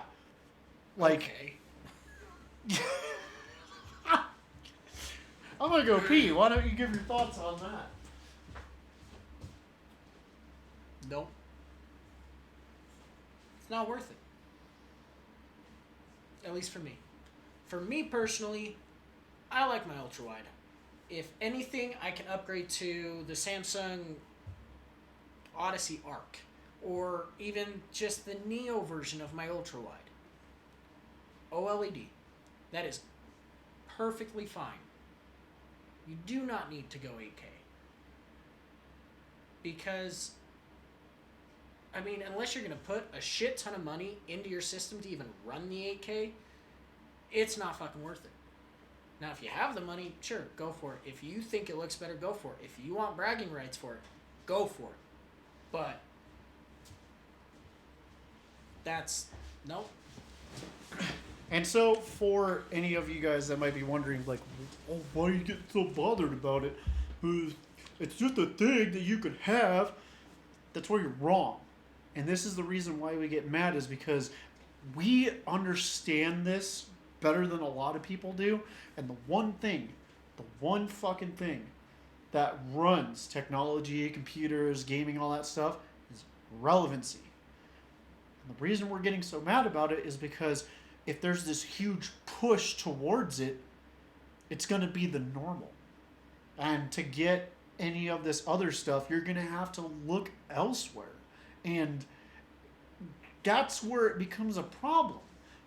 Like, okay. I'm gonna go pee. Why don't you give your thoughts on that? Nope. It's not worth it. At least for me. For me personally, I like my ultra wide. If anything, I can upgrade to the Samsung Odyssey Arc, or even just the Neo version of my ultra wide. OLED. That is perfectly fine. You do not need to go 8K. Because, unless you're going to put a shit ton of money into your system to even run the 8K, it's not fucking worth it. Now, if you have the money, sure, go for it. If you think it looks better, go for it. If you want bragging rights for it, go for it. But nope. And so, for any of you guys that might be wondering, like, oh, why are you getting so bothered about it? It's just a thing that you could have. That's where you're wrong. And this is the reason why we get mad, is because we understand this better than a lot of people do. And the one fucking thing that runs technology, computers, gaming, all that stuff is relevancy. And the reason we're getting so mad about it is because if there's this huge push towards it, it's going to be the normal. And to get any of this other stuff, you're going to have to look elsewhere. And that's where it becomes a problem.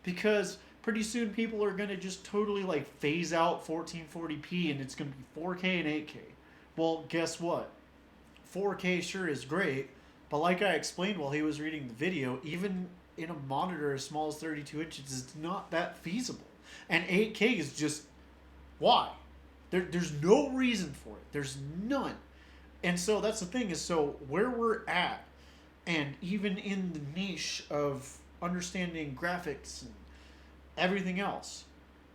Because pretty soon people are going to just totally like phase out 1440p and it's going to be 4K and 8K. Well, guess what? 4K sure is great, but like I explained while he was reading the video, even in a monitor as small as 32 inches, it's not that feasible. And 8K is just, why? There's no reason for it. There's none. And so that's the thing, is so where we're at, and even in the niche of understanding graphics and everything else,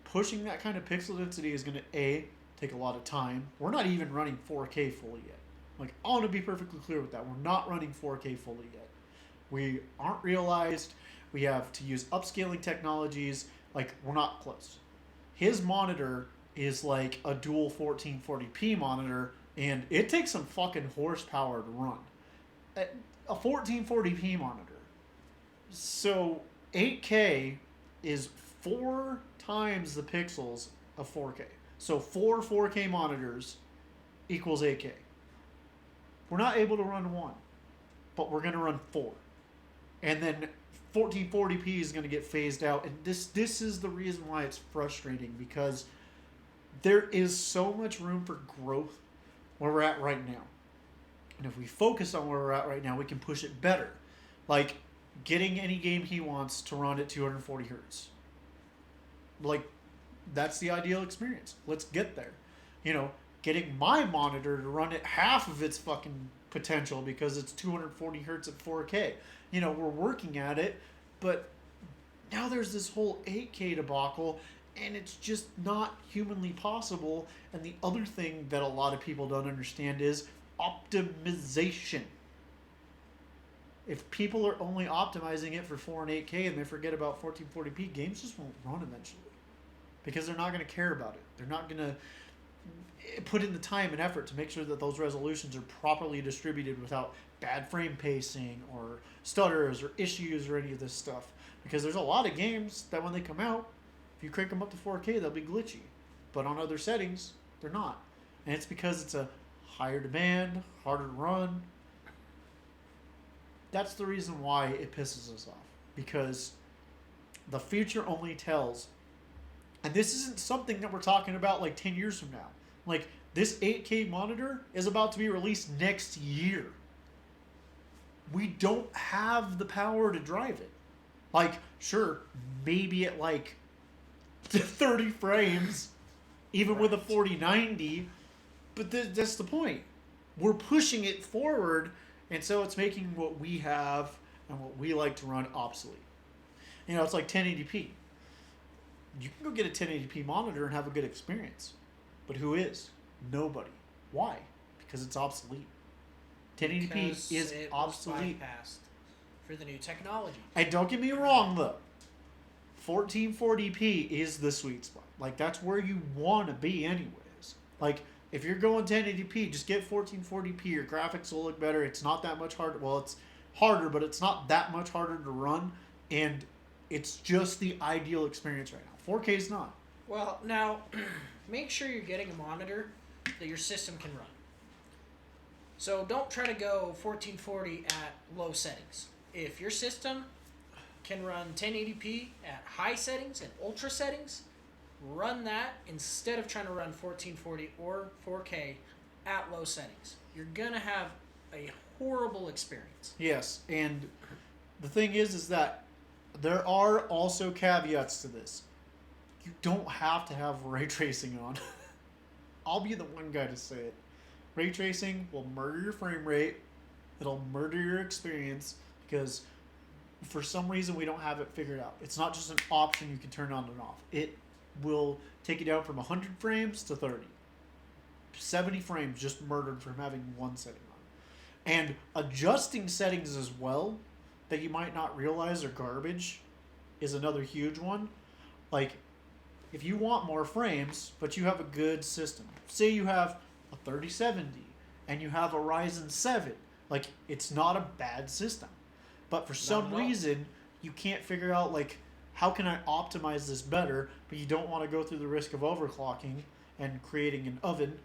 pushing that kind of pixel density is going to, take a lot of time. We're not even running 4K fully yet. Like, I want to be perfectly clear with that. We're not running 4K fully yet. We aren't realized. We have to use upscaling technologies. Like, we're not close. His monitor is like a dual 1440p monitor, and it takes some fucking horsepower to run. A 1440p monitor. So 8K is 4 times the pixels of 4K. So 4 4K monitors equals 8K. We're not able to run 1, but we're going to run 4. And then 1440p is going to get phased out. And this is the reason why it's frustrating, because there is so much room for growth where we're at right now. And if we focus on where we're at right now, we can push it better. Like getting any game he wants to run at 240 hertz. Like, that's the ideal experience. Let's get there. Getting my monitor to run at half of its fucking potential because it's 240 hertz at 4K. We're working at it, but Now there's this whole 8K debacle, and it's just not humanly possible. And the other thing that a lot of people don't understand is optimization. If people are only optimizing it for 4 and 8K and they forget about 1440p, games just won't run eventually. Because they're not going to care about it. They're not going to put in the time and effort to make sure that those resolutions are properly distributed without bad frame pacing or stutters or issues or any of this stuff. Because there's a lot of games that when they come out, if you crank them up to 4K, they'll be glitchy. But on other settings, they're not. And it's because it's a higher demand, harder to run. That's the reason why it pisses us off. Because the future only tells. And this isn't something that we're talking about like 10 years from now. Like, this 8K monitor is about to be released next year. We don't have the power to drive it. Like, sure, maybe at like 30 frames, even with a 4090, but that's the point. We're pushing it forward, and so it's making what we have and what we like to run obsolete. You know, it's like 1080p. You can go get a 1080p monitor and have a good experience. But who is? Nobody. Why? Because it's obsolete. 1080p is obsolete. Bypassed for the new technology. And don't get me wrong, though. 1440p is the sweet spot. Like, that's where you want to be anyways. Like, if you're going 1080p, just get 1440p. Your graphics will look better. It's not that much harder. Well, it's harder, but it's not that much harder to run. And it's just the ideal experience right now. 4K is not. Well, now, make sure you're getting a monitor that your system can run. So don't try to go 1440 at low settings. If your system can run 1080p at high settings and ultra settings, run that instead of trying to run 1440 or 4K at low settings. You're going to have a horrible experience. Yes, and the thing is that there are also caveats to this. You don't have to have ray tracing on. I'll be the one guy to say it. Ray tracing will murder your frame rate. It'll murder your experience because for some reason we don't have it figured out. It's not just an option you can turn on and off. It will take you down from 100 frames to 30. 70 frames just murdered from having one setting on. And adjusting settings as well that you might not realize are garbage is another huge one. Like, if you want more frames, but you have a good system. Say you have a 3070 and you have a Ryzen 7. Like, it's not a bad system. But for some reason, you can't figure out, like, how can I optimize this better, but you don't want to go through the risk of overclocking and creating an oven.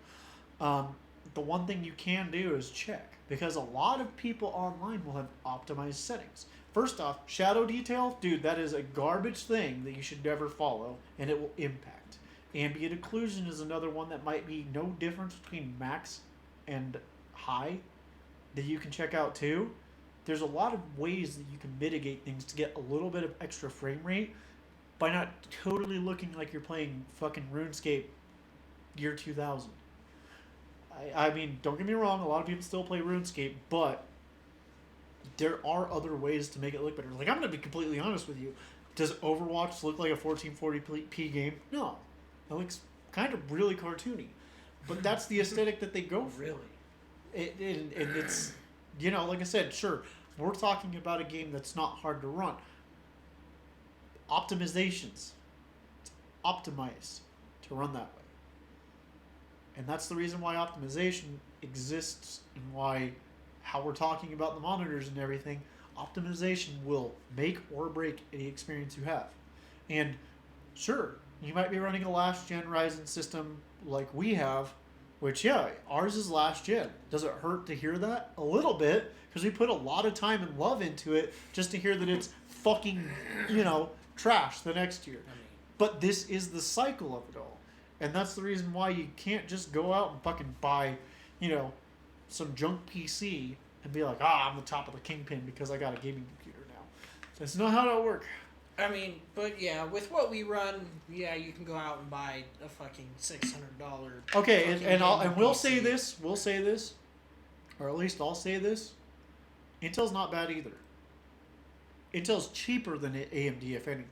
The one thing you can do is check. Because a lot of people online will have optimized settings. First off, shadow detail, dude, that is a garbage thing that you should never follow, and it will impact. Ambient occlusion is another one that might be no difference between max and high that you can check out too. There's a lot of ways that you can mitigate things to get a little bit of extra frame rate by not totally looking like you're playing fucking RuneScape year 2000. I mean, don't get me wrong, a lot of people still play RuneScape, but there are other ways to make it look better. Like, I'm going to be completely honest with you. Does Overwatch look like a 1440p game? No. It looks kind of really cartoony. But that's the aesthetic that they go for. Really? And it's, you know, like I said, sure, we're talking about a game that's not hard to run. Optimizations. It's optimized to run that way. And that's the reason why optimization exists and why how we're talking about the monitors and everything. Optimization will make or break any experience you have. And sure, you might be running a last gen Ryzen system like we have, which, yeah, ours is last gen. Does it hurt to hear that? A little bit, because we put a lot of time and love into it just to hear that it's fucking, you know, trash the next year. But this is the cycle of it all. And that's the reason why you can't just go out and fucking buy, you know, some junk PC and be like, I'm the top of the kingpin because I got a gaming computer now. That's not how that works. I mean, but yeah, with what we run, yeah, you can go out and buy a fucking $600. Okay, and we'll say this, or at least I'll say this. Intel's not bad either. Intel's cheaper than AMD, if anything.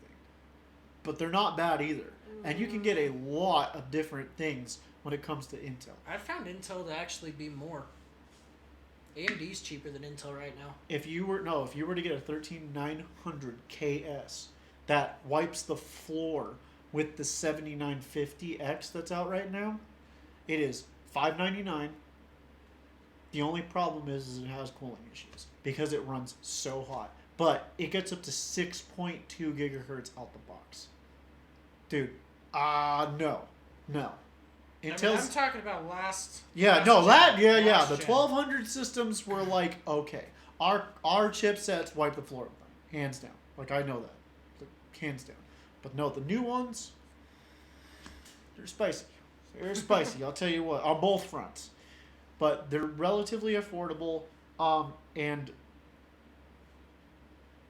but they're not bad either. And you can get a lot of different things when it comes to Intel. I found Intel to actually be more. AMD's cheaper than Intel right now. If you were to get a 13900 KS that wipes the floor with the 7950X that's out right now, it is $599. The only problem is it has cooling issues because it runs so hot. But it gets up to 6.2 gigahertz out the box. Dude, no. I'm talking about last. Yeah, last the gen. 1200 systems were like, okay, our chipsets wipe the floor with them, hands down. Like, I know that, hands down. But no, the new ones, they're spicy. They're spicy. I'll tell you what, on both fronts. But they're relatively affordable, and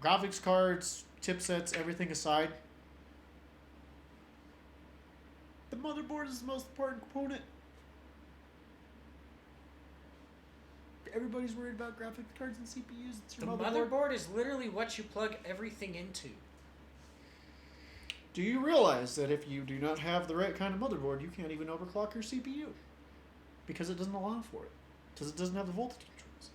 graphics cards, chipsets, everything aside, the motherboard is the most important component. Everybody's worried about graphics cards and CPUs. It's your motherboard is literally what you plug everything into. Do you realize that if you do not have the right kind of motherboard, you can't even overclock your CPU? Because it doesn't allow for it. Because it doesn't have the voltage controls.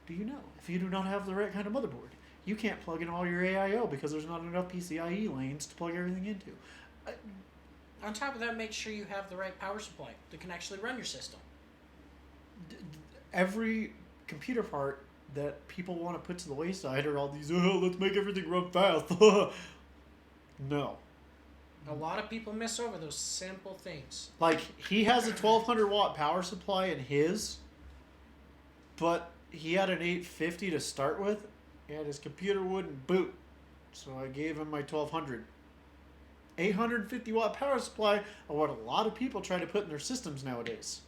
Do you know? If you do not have the right kind of motherboard, you can't plug in all your AIO because there's not enough PCIe lanes to plug everything into. On top of that, make sure you have the right power supply that can actually run your system. Every computer part that people want to put to the wayside are all these, let's make everything run fast. No. A lot of people miss over those simple things. Like, he has a 1200 watt power supply in his, but he had an 850 to start with, and his computer wouldn't boot. So I gave him my 1200. 850 watt power supply are what a lot of people try to put in their systems nowadays.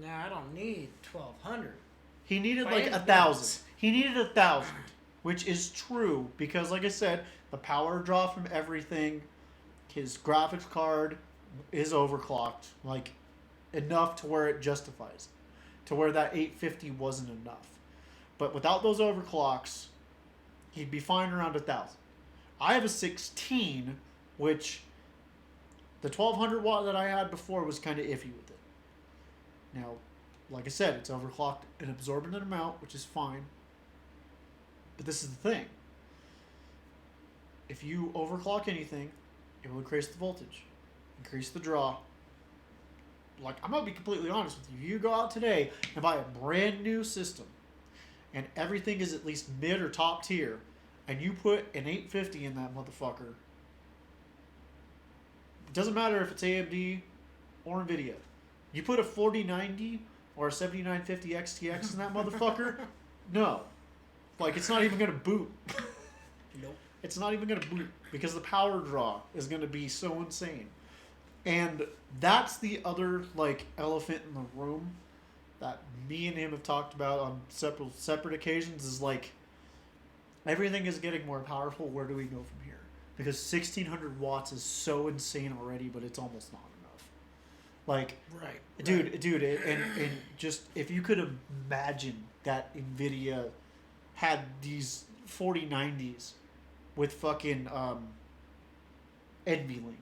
Nah, I don't need 1200. He needed like 1,000. He needed 1,000, which is true because, like I said, the power draw from everything, his graphics card is overclocked, like enough to where it justifies, to where that 850 wasn't enough. But without those overclocks, he'd be fine around 1,000. I have a 16, which the 1200 watt that I had before was kind of iffy with it. Now, like I said, it's overclocked an absorbent amount, which is fine. But this is the thing. If you overclock anything, it will increase the voltage, increase the draw. Like, I'm going to be completely honest with you. You go out today and buy a brand new system, and everything is at least mid or top tier, and you put an 850 in that motherfucker, it doesn't matter if it's AMD or NVIDIA. You put a 4090 or a 7950 XTX in that motherfucker, no. Like, it's not even going to boot. Nope. It's not even going to boot because the power draw is going to be so insane. And that's the other, like, elephant in the room that me and him have talked about on separate occasions is, like, everything is getting more powerful. Where do we go from here? Because 1,600 watts is so insane already, but it's almost not enough. Like, right. Dude, and just, if you could imagine that NVIDIA had these 4090s with fucking NVLink,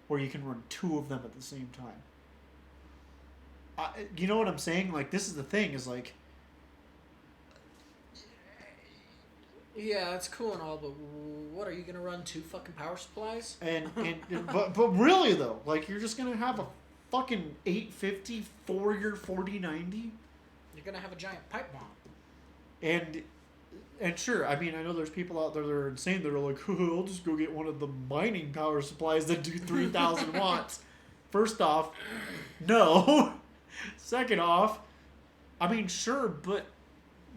where you can run two of them at the same time. You know what I'm saying? Like, this is the thing, is like... Yeah, that's cool and all, but what, are you going to run two fucking power supplies? But really, though, like, you're just going to have a fucking 850 for your 4090? You're going to have a giant pipe bomb. And sure, I mean, I know there's people out there that are insane that are like, I'll just go get one of the mining power supplies that do 3,000 watts. First off, no. Second off, I mean, sure, but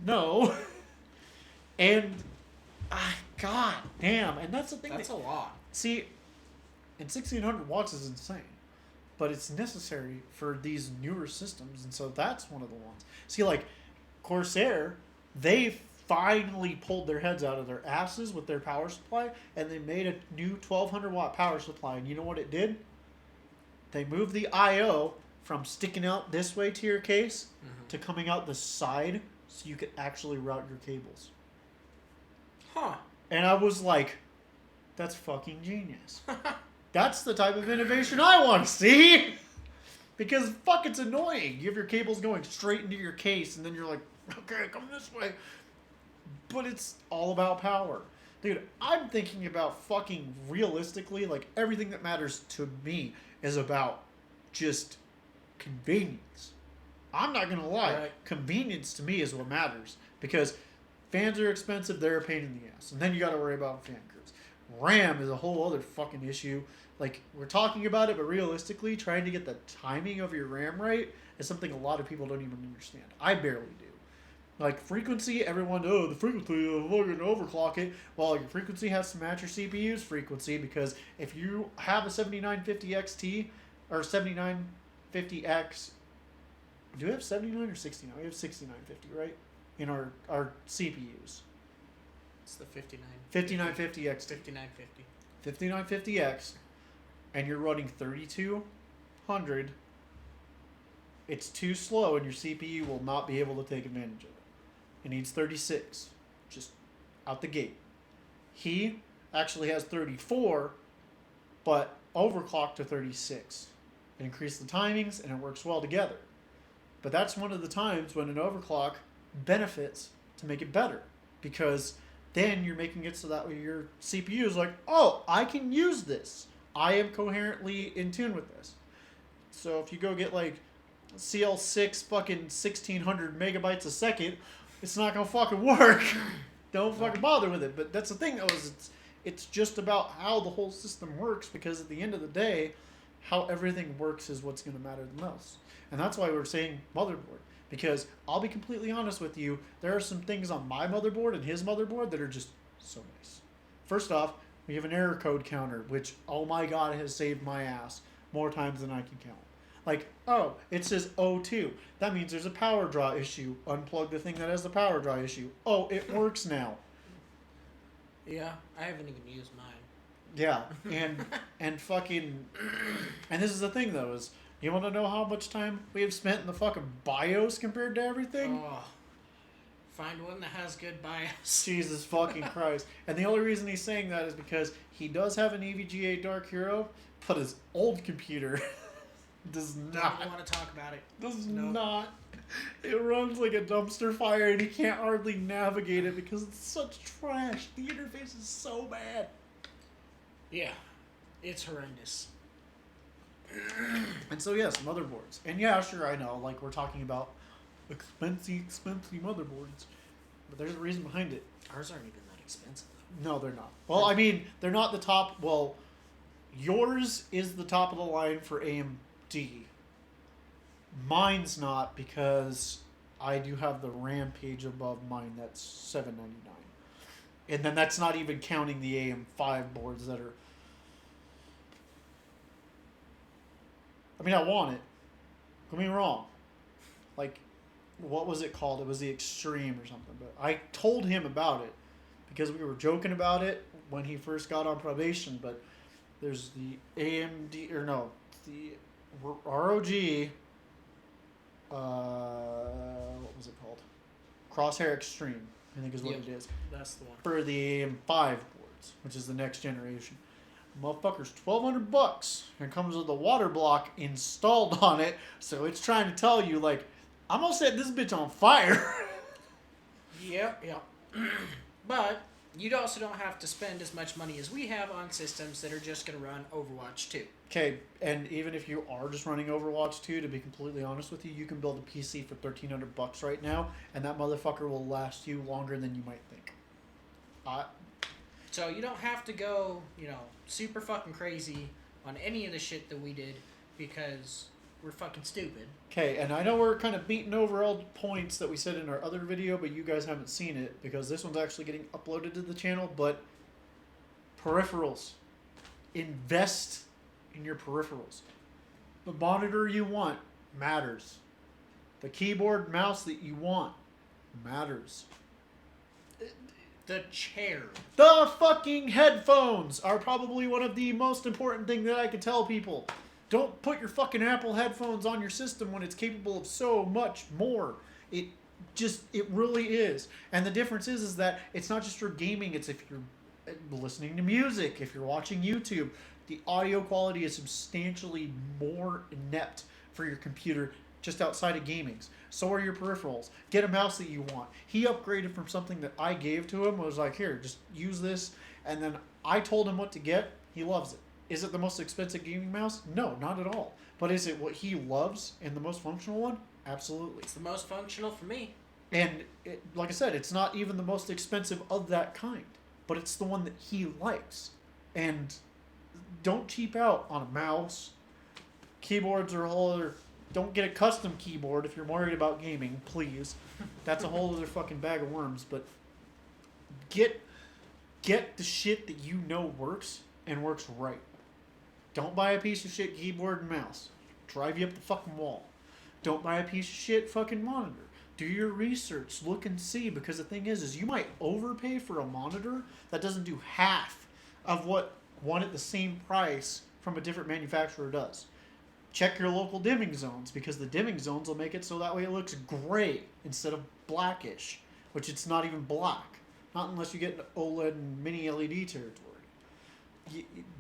no. And, god damn. And that's the thing. That's a lot. See, and 1,600 watts is insane. But it's necessary for these newer systems. And so that's one of the ones. See, like, Corsair, they finally pulled their heads out of their asses with their power supply, and they made a new 1,200 watt power supply. And you know what it did? They moved the I/O from sticking out this way to your case to coming out the side, so you could actually route your cables. Huh. And I was like, That's fucking genius. That's the type of innovation I want to see. Because fuck, it's annoying. You have your cables going straight into your case, and then you're like, okay, come this way. But it's all about power. Dude, I'm thinking about fucking realistically, like, everything that matters to me is about just convenience. I'm not going to lie. Right. Convenience to me is what matters. Because fans are expensive, they're a pain in the ass. And then you got to worry about fan curves. RAM is a whole other fucking issue. Like, we're talking about it, but realistically, trying to get the timing of your RAM right is something a lot of people don't even understand. I barely do. Like, frequency, everyone, the frequency, we're going to overclock it. Well, your frequency has to match your CPU's frequency, because if you have a 7950 XT, or 7950X, do we have 79 or 69? We have 6950, right? In our CPUs. It's the 5950 XT. 5950. 5950X, and you're running 3200, it's too slow, and your CPU will not be able to take advantage of it. It needs 36, just out the gate. He actually has 34, but overclocked to 36. It increased the timings, and it works well together. But that's one of the times when an overclock benefits to make it better, because then you're making it so that way your CPU is like, oh, I can use this. I am coherently in tune with this. So if you go get like CL6 fucking 1600 megabytes a second, it's not gonna fucking work. Don't fucking bother with it. But that's the thing, though, is it's just about how the whole system works, because at the end of the day, how everything works is what's gonna matter the most. And that's why we're saying motherboard. Because I'll be completely honest with you, there are some things on my motherboard and his motherboard that are just so nice. First off, we have an error code counter, which, oh my god, has saved my ass more times than I can count. Like, oh, it says O2. That means there's a power draw issue. Unplug the thing that has the power draw issue. Oh, it works now. Yeah, I haven't even used mine. Yeah, and fucking... And this is the thing, though, is... You want to know how much time we have spent in the fucking BIOS compared to everything? Oh, find one that has good BIOS. Jesus fucking Christ. And the only reason he's saying that is because he does have an EVGA Dark Hero, but his old computer does not. Don't want to talk about it. Does not. It runs like a dumpster fire, and he can't hardly navigate it because it's such trash. The interface is so bad. Yeah, it's horrendous. And so, yes, motherboards. And yeah, sure, I know, like, we're talking about expensive motherboards. But there's a reason behind it. Ours aren't even that expensive. No, they're not. Well, I mean, they're not the top. Well, yours is the top of the line for AMD. Mine's not, because I do have the Rampage above mine. That's $799. And then that's not even counting the AM5 boards that are... I mean, I want it. Don't get me wrong. Like, what was it called? It was the Extreme or something. But I told him about it because we were joking about it when he first got on probation. But there's the AMD, or no, the ROG, what was it called? Crosshair Extreme, I think is what it is. That's the one. For the AM5 boards, which is the next generation. Motherfucker's $1,200 and comes with a water block installed on it, so it's trying to tell you, like, I'm gonna set this bitch on fire. Yep. But you also don't have to spend as much money as we have on systems that are just gonna run Overwatch 2. Okay, and even if you are just running Overwatch 2, to be completely honest with you, you can build a PC for $1,300 right now, and that motherfucker will last you longer than you might think. So you don't have to go, super fucking crazy on any of the shit that we did, because we're fucking stupid. Okay, and I know we're kind of beating over all the points that we said in our other video, but you guys haven't seen it because this one's actually getting uploaded to the channel. But peripherals. Invest in your peripherals. The monitor you want matters. The keyboard, mouse that you want matters. The chair. The fucking headphones are probably one of the most important thing that I can tell people. Don't put your fucking Apple headphones on your system when it's capable of so much more. It really is. And the difference is that it's not just for gaming, it's if you're listening to music, if you're watching YouTube, the audio quality is substantially more inept for your computer just outside of gaming's. So are your peripherals. Get a mouse that you want. He upgraded from something that I gave to him. I was like, here, just use this. And then I told him what to get. He loves it. Is it the most expensive gaming mouse? No, not at all. But is it what he loves and the most functional one? Absolutely. It's the most functional for me. And like I said, it's not even the most expensive of that kind. But it's the one that he likes. And don't cheap out on a mouse. Keyboards are a whole other... Don't get a custom keyboard if you're worried about gaming, please. That's a whole other fucking bag of worms. But get the shit that you know works and works right. Don't buy a piece of shit keyboard and mouse. Drive you up the fucking wall. Don't buy a piece of shit fucking monitor. Do your research. Look and see. Because the thing is you might overpay for a monitor that doesn't do half of what one at the same price from a different manufacturer does. Check your local dimming zones, because the dimming zones will make it so that way it looks gray instead of blackish, which it's not even black. Not unless you get into OLED and mini LED territory.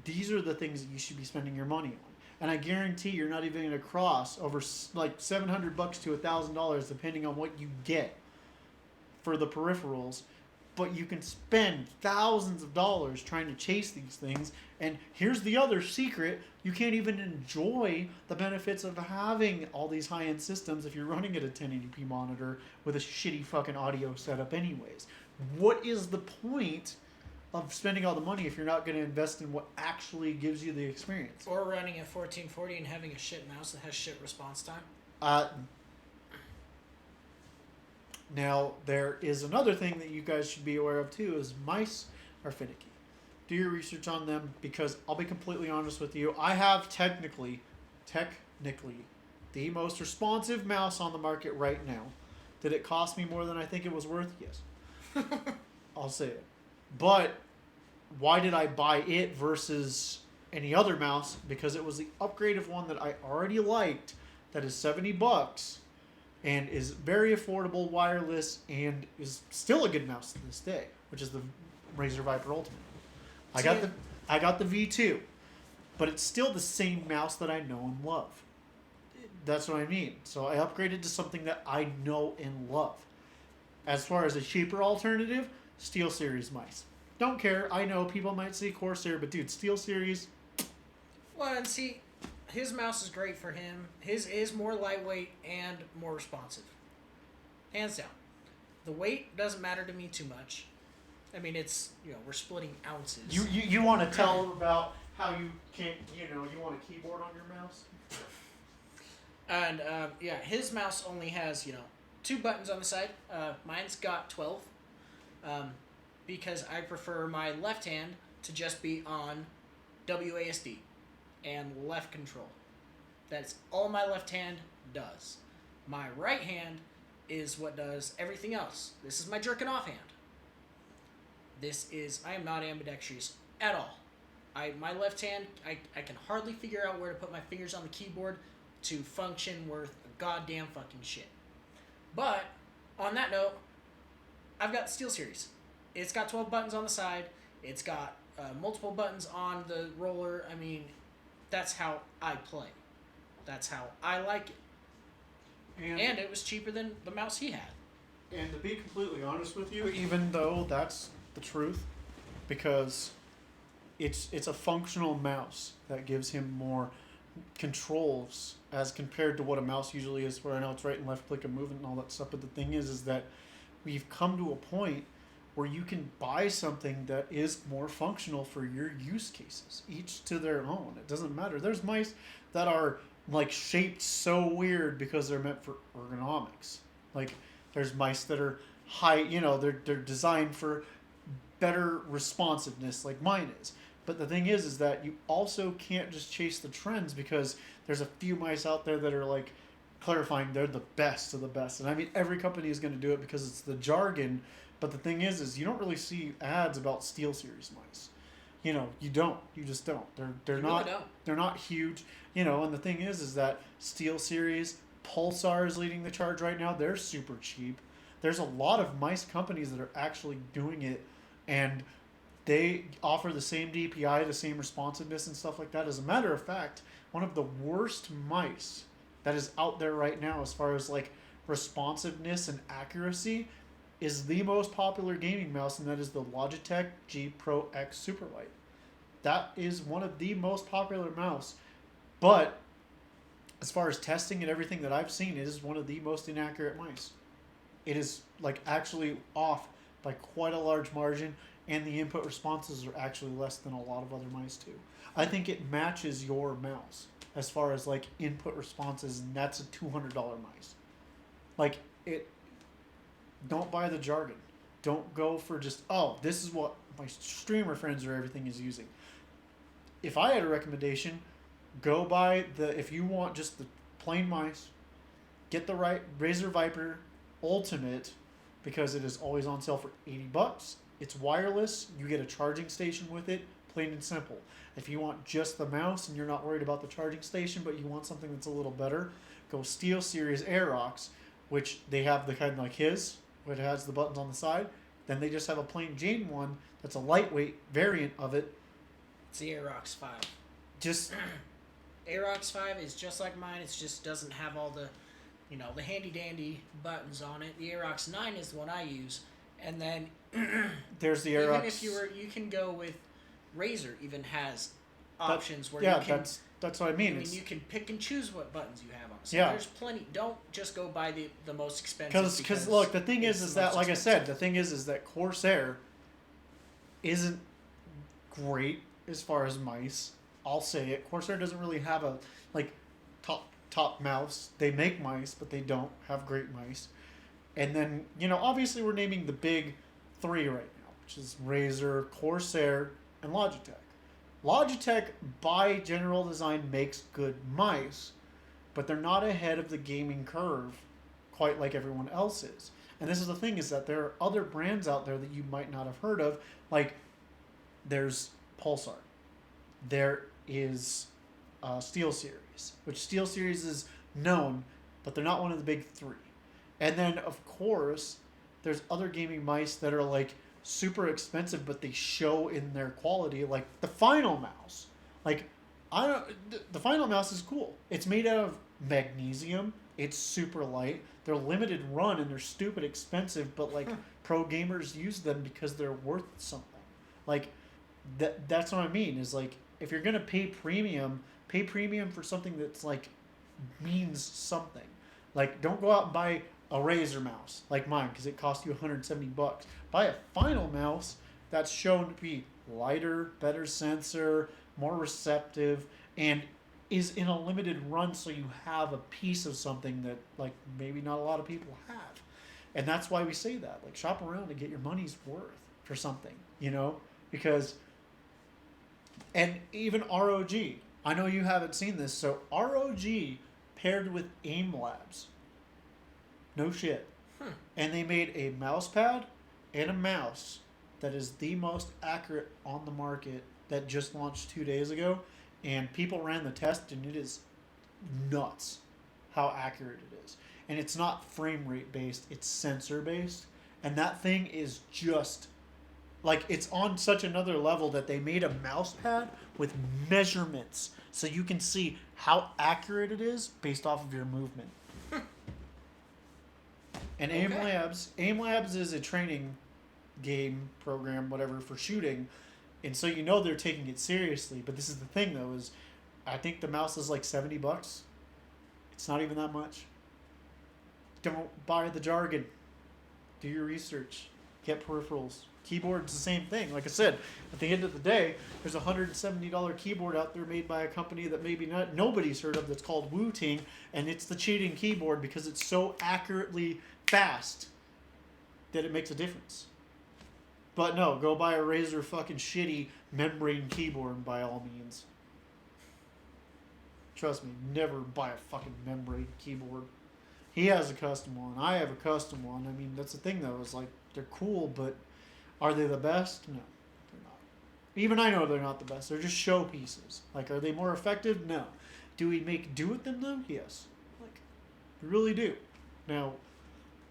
These are the things that you should be spending your money on. And I guarantee you're not even going to cross over like $700 to $1,000 depending on what you get for the peripherals. But you can spend thousands of dollars trying to chase these things. And here's the other secret. You can't even enjoy the benefits of having all these high-end systems if you're running at a 1080p monitor with a shitty fucking audio setup anyways. What is the point of spending all the money if you're not going to invest in what actually gives you the experience? Or running a 1440 and having a shit mouse that has shit response time? Now, there is another thing that you guys should be aware of too, is mice are finicky. Do your research on them, because I'll be completely honest with you, I have technically, the most responsive mouse on the market right now. Did it cost me more than I think it was worth? Yes. I'll say it. But why did I buy it versus any other mouse? Because it was the upgraded one that I already liked, that is $70 and is very affordable, wireless, and is still a good mouse to this day, which is the Razer Viper Ultimate. I got the V2, but it's still the same mouse that I know and love. That's what I mean. So I upgraded to something that I know and love. As far as a cheaper alternative, SteelSeries mice. Don't care. I know people might say Corsair, but dude, SteelSeries. Well, and see, his mouse is great for him. His is more lightweight and more responsive. Hands down. The weight doesn't matter to me too much. I mean, it's, we're splitting ounces. You want to tell them about how you can't, you want a keyboard on your mouse? And, his mouse only has, 2 buttons on the side. Mine's got 12. Because I prefer my left hand to just be on WASD and left control. That's all my left hand does. My right hand is what does everything else. This is my jerking off hand. I am not ambidextrous at all. My left hand, I can hardly figure out where to put my fingers on the keyboard to function worth a goddamn fucking shit. But, on that note, I've got SteelSeries. It's got 12 buttons on the side. It's got multiple buttons on the roller. I mean, that's how I play. That's how I like it. And it was cheaper than the mouse he had. And to be completely honest with you, even though that's the truth, because it's a functional mouse that gives him more controls as compared to what a mouse usually is, where I know it's right and left click and movement and all that stuff. But the thing is that we've come to a point where you can buy something that is more functional for your use cases, each to their own. It doesn't matter. There's mice that are like shaped so weird because they're meant for ergonomics. Like there's mice that are high, they're designed for better responsiveness, like mine is. But the thing is that you also can't just chase the trends, because there's a few mice out there that are like clarifying they're the best of the best. And I mean, every company is going to do it because it's the jargon. But the thing is you don't really see ads about SteelSeries mice. You don't. You just don't. They're not. Really don't. They're not huge. And the thing is that SteelSeries, Pulsar is leading the charge right now. They're super cheap. There's a lot of mice companies that are actually doing it, and They offer the same DPI, the same responsiveness and stuff like that. As a matter of fact, one of the worst mice that is out there right now as far as like responsiveness and accuracy is the most popular gaming mouse, and that is the Logitech G Pro X Superlight. That is one of the most popular mouse. But as far as testing and everything that I've seen, it is one of the most inaccurate mice. It is like actually off by quite a large margin, and the input responses are actually less than a lot of other mice too. I think it matches your mouse as far as like input responses, and that's a $200 mice. Like it, don't buy the jargon. Don't go for just, oh, this is what my streamer friends or everything is using. If I had a recommendation, go buy if you want just the plain mice, get the right Razer Viper Ultimate, because it is always on sale for $80. It's wireless. You get a charging station with it, plain and simple. If you want just the mouse and you're not worried about the charging station, but you want something that's a little better, go SteelSeries Aerox, which they have the kind like his, where it has the buttons on the side. Then they just have a plain Jane one that's a lightweight variant of it. It's the Aerox 5. Just Aerox 5 is just like mine. It just doesn't have all the, the handy dandy buttons on it. The Aerox 9 is the one I use, and then there's the Aerox. Even if you can go with Razer. Even has options where you can. That's what I mean. You can pick and choose what buttons you have on. So yeah. There's plenty. Don't just go buy the most expensive. Because look, the thing is that, like expensive. I said, the thing is that Corsair isn't great as far as mice. I'll say it. Corsair doesn't really have a top mouse. They make mice, but they don't have great mice. And then obviously we're naming the big three right now, which is Razer, Corsair, and Logitech. Logitech, by general design, makes good mice, but they're not ahead of the gaming curve quite like everyone else is. And this is the thing, is that there are other brands out there that you might not have heard of. Like, there's Pulsar. There is SteelSeries, which SteelSeries is known, but they're not one of the big three. And then, of course, there's other gaming mice that are, like, super expensive, but they show in their quality, like the Final Mouse. Like, the Final Mouse is cool. It's made out of magnesium. It's super light. They're limited run and they're stupid expensive, but like pro gamers use them because they're worth something. Like that's what I mean, is like, if you're gonna pay premium for something that's like means something. Like, don't go out and buy a Razer mouse like mine because it costs you $170. Buy a Final Mouse that's shown to be lighter, better sensor, more receptive, and is in a limited run, so you have a piece of something that like maybe not a lot of people have. And that's why we say that. Like, shop around and get your money's worth for something, because, and even ROG, I know you haven't seen this, so ROG paired with AIM Labs. No shit. And they made a mouse pad and a mouse that is the most accurate on the market, that just launched 2 days ago. And people ran the test, and it is nuts how accurate it is. And it's not frame rate based, it's sensor based. And that thing is just, like, it's on such another level that they made a mouse pad with measurements, so you can see how accurate it is based off of your movement. And okay. AIM Labs is a training game program, whatever, for shooting. And so they're taking it seriously. But this is the thing, though, is I think the mouse is like $70. It's not even that much. Don't buy the jargon. Do your research. Get peripherals. Keyboard's the same thing. Like I said, at the end of the day, there's a $170 keyboard out there made by a company that maybe nobody's heard of, that's called Wu-Ting, and it's the cheating keyboard because it's so accurately fast that it makes a difference. But no, go buy a Razer fucking shitty membrane keyboard by all means. Trust me, never buy a fucking membrane keyboard. He has a custom one. I have a custom one. I mean, that's the thing, though, is like, they're cool, but are they the best? No, they're not. Even I know they're not the best. They're just show pieces. Like, are they more effective? No. Do we make do with them, though? Yes. Like, we really do. Now,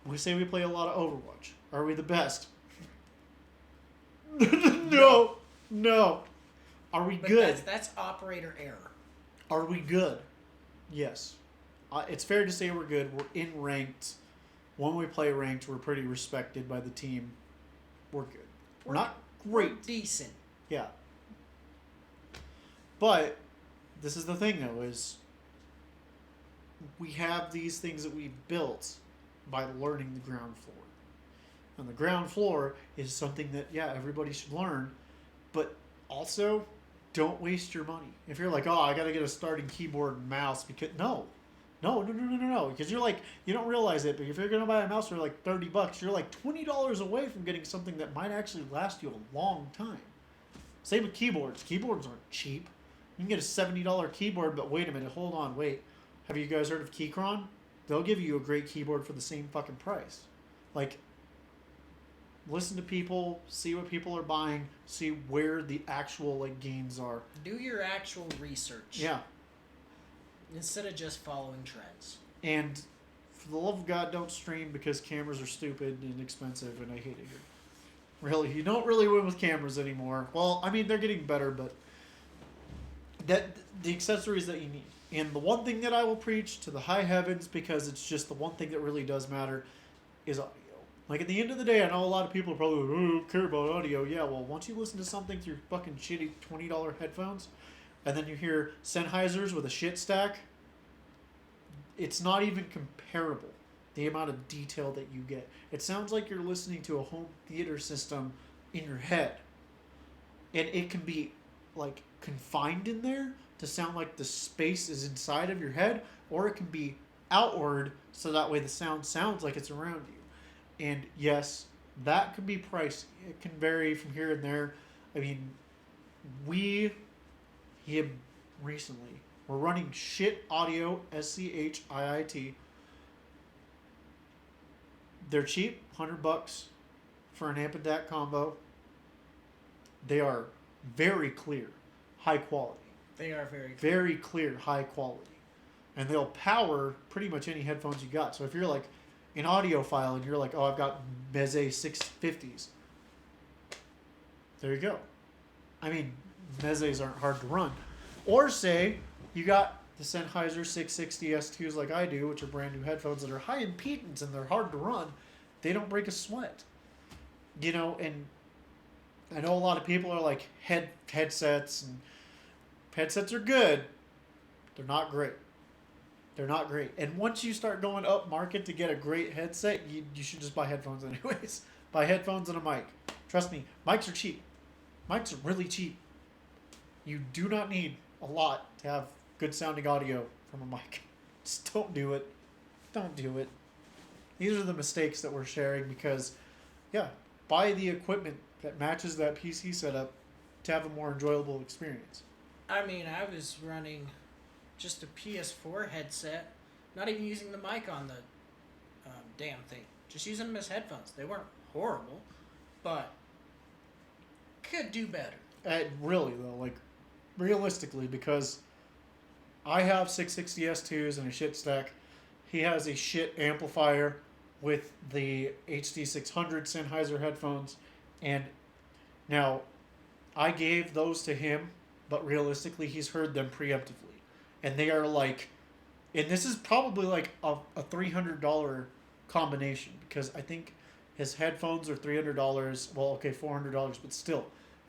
we say we play a lot of Overwatch. Are we the best? No. No. Are we But good? That's operator error. Are we good? Yes. It's fair to say we're good. We're in ranked. When we play ranked, we're pretty respected by the team. We're good. We're not great. We're decent. Yeah. But this is the thing, though, is we have these things that we built by learning the ground floor. And the ground floor is something that, yeah, everybody should learn. But also, don't waste your money. If you're like, oh, I got to get a starting keyboard and mouse, because no. Because you're like, you don't realize it, but if you're going to buy a mouse for like $30, you're like $20 away from getting something that might actually last you a long time. Same with keyboards. Keyboards aren't cheap. You can get a $70 keyboard, but wait a minute, hold on, wait. Have you guys heard of Keychron? They'll give you a great keyboard for the same fucking price. Like, listen to people, see what people are buying, see where the actual like gains are. Do your actual research. Yeah. Instead of just following trends. And for the love of God, don't stream because cameras are stupid and expensive, and I hate it here. Really, you don't really win with cameras anymore. Well, I mean, they're getting better, but the accessories that you need. And the one thing that I will preach to the high heavens, because it's just the one thing that really does matter, is audio. Like, at the end of the day, I know a lot of people are probably like, oh, I don't care about audio. Yeah, well, once you listen to something through fucking shitty $20 headphones, and then you hear Sennheisers with a shit stack, it's not even comparable, the amount of detail that you get. It sounds like you're listening to a home theater system in your head. And it can be, like, confined in there to sound like the space is inside of your head, or it can be outward so that way the sound sounds like it's around you. And yes, that can be pricey. It can vary from here and there. I mean, we have recently, we're running Shit Audio, SCHIIT. They're cheap, $100 for an amp and DAC combo. They are very clear, high quality. They are very clear, high quality. And they'll power pretty much any headphones you got. So if you're like an audiophile and you're like, oh, I've got Meze 650s. There you go. I mean, Mezes aren't hard to run. Or say you got the Sennheiser 660 S2s like I do, which are brand new headphones that are high impedance and they're hard to run. They don't break a sweat. You know, and I know a lot of people are like headsets, and headsets are good. They're not great. They're not great. And once you start going up market to get a great headset, you should just buy headphones anyways. Buy headphones and a mic. Trust me, mics are cheap. Mics are really cheap. You do not need a lot to have good sounding audio from a mic. Just don't do it. Don't do it. These are the mistakes that we're sharing because, yeah, buy the equipment that matches that PC setup to have a more enjoyable experience. I mean, I was running just a PS4 headset, not even using the mic on the damn thing. Just using them as headphones. They weren't horrible, but could do better. Really, though, like, realistically, because I have 660 S2s and a shit stack. He has a shit amplifier with the HD600 Sennheiser headphones. And now, I gave those to him, but realistically, he's heard them preemptively. And they are like, and this is probably like a $300 combination, because I think his headphones are $300. Well, okay, $400, but still,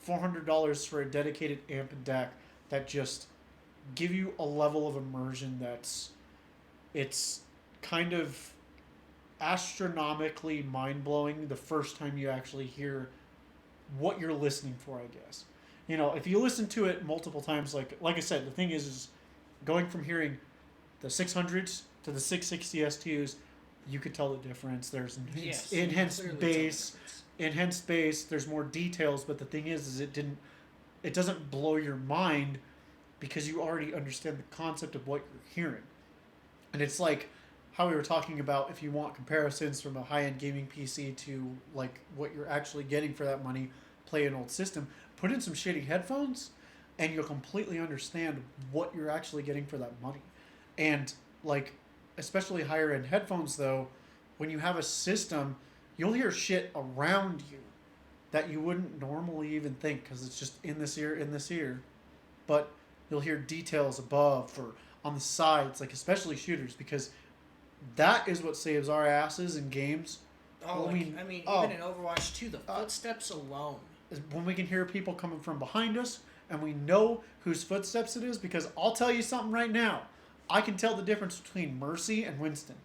$400 for a dedicated amp and DAC that just give you a level of immersion it's kind of astronomically mind-blowing the first time you actually hear what you're listening for, I guess. You know, if you listen to it multiple times, like I said, the thing is going from hearing the 600s to the 660 S2s, you could tell the difference. There's enhanced bass, there's more details, but the thing is it doesn't blow your mind because you already understand the concept of what you're hearing. And it's like how we were talking about, if you want comparisons from a high-end gaming PC to like what you're actually getting for that money, play an old system, put in some shitty headphones, and you'll completely understand what you're actually getting for that money. And like, especially higher-end headphones, though, when you have a system, you'll hear shit around you that you wouldn't normally even think because it's just in this ear, but you'll hear details above or on the sides, like especially shooters, because that is what saves our asses in games. Oh, like, even in Overwatch 2, the footsteps alone. When we can hear people coming from behind us and we know whose footsteps it is, because I'll tell you something right now. I can tell the difference between Mercy and Winston.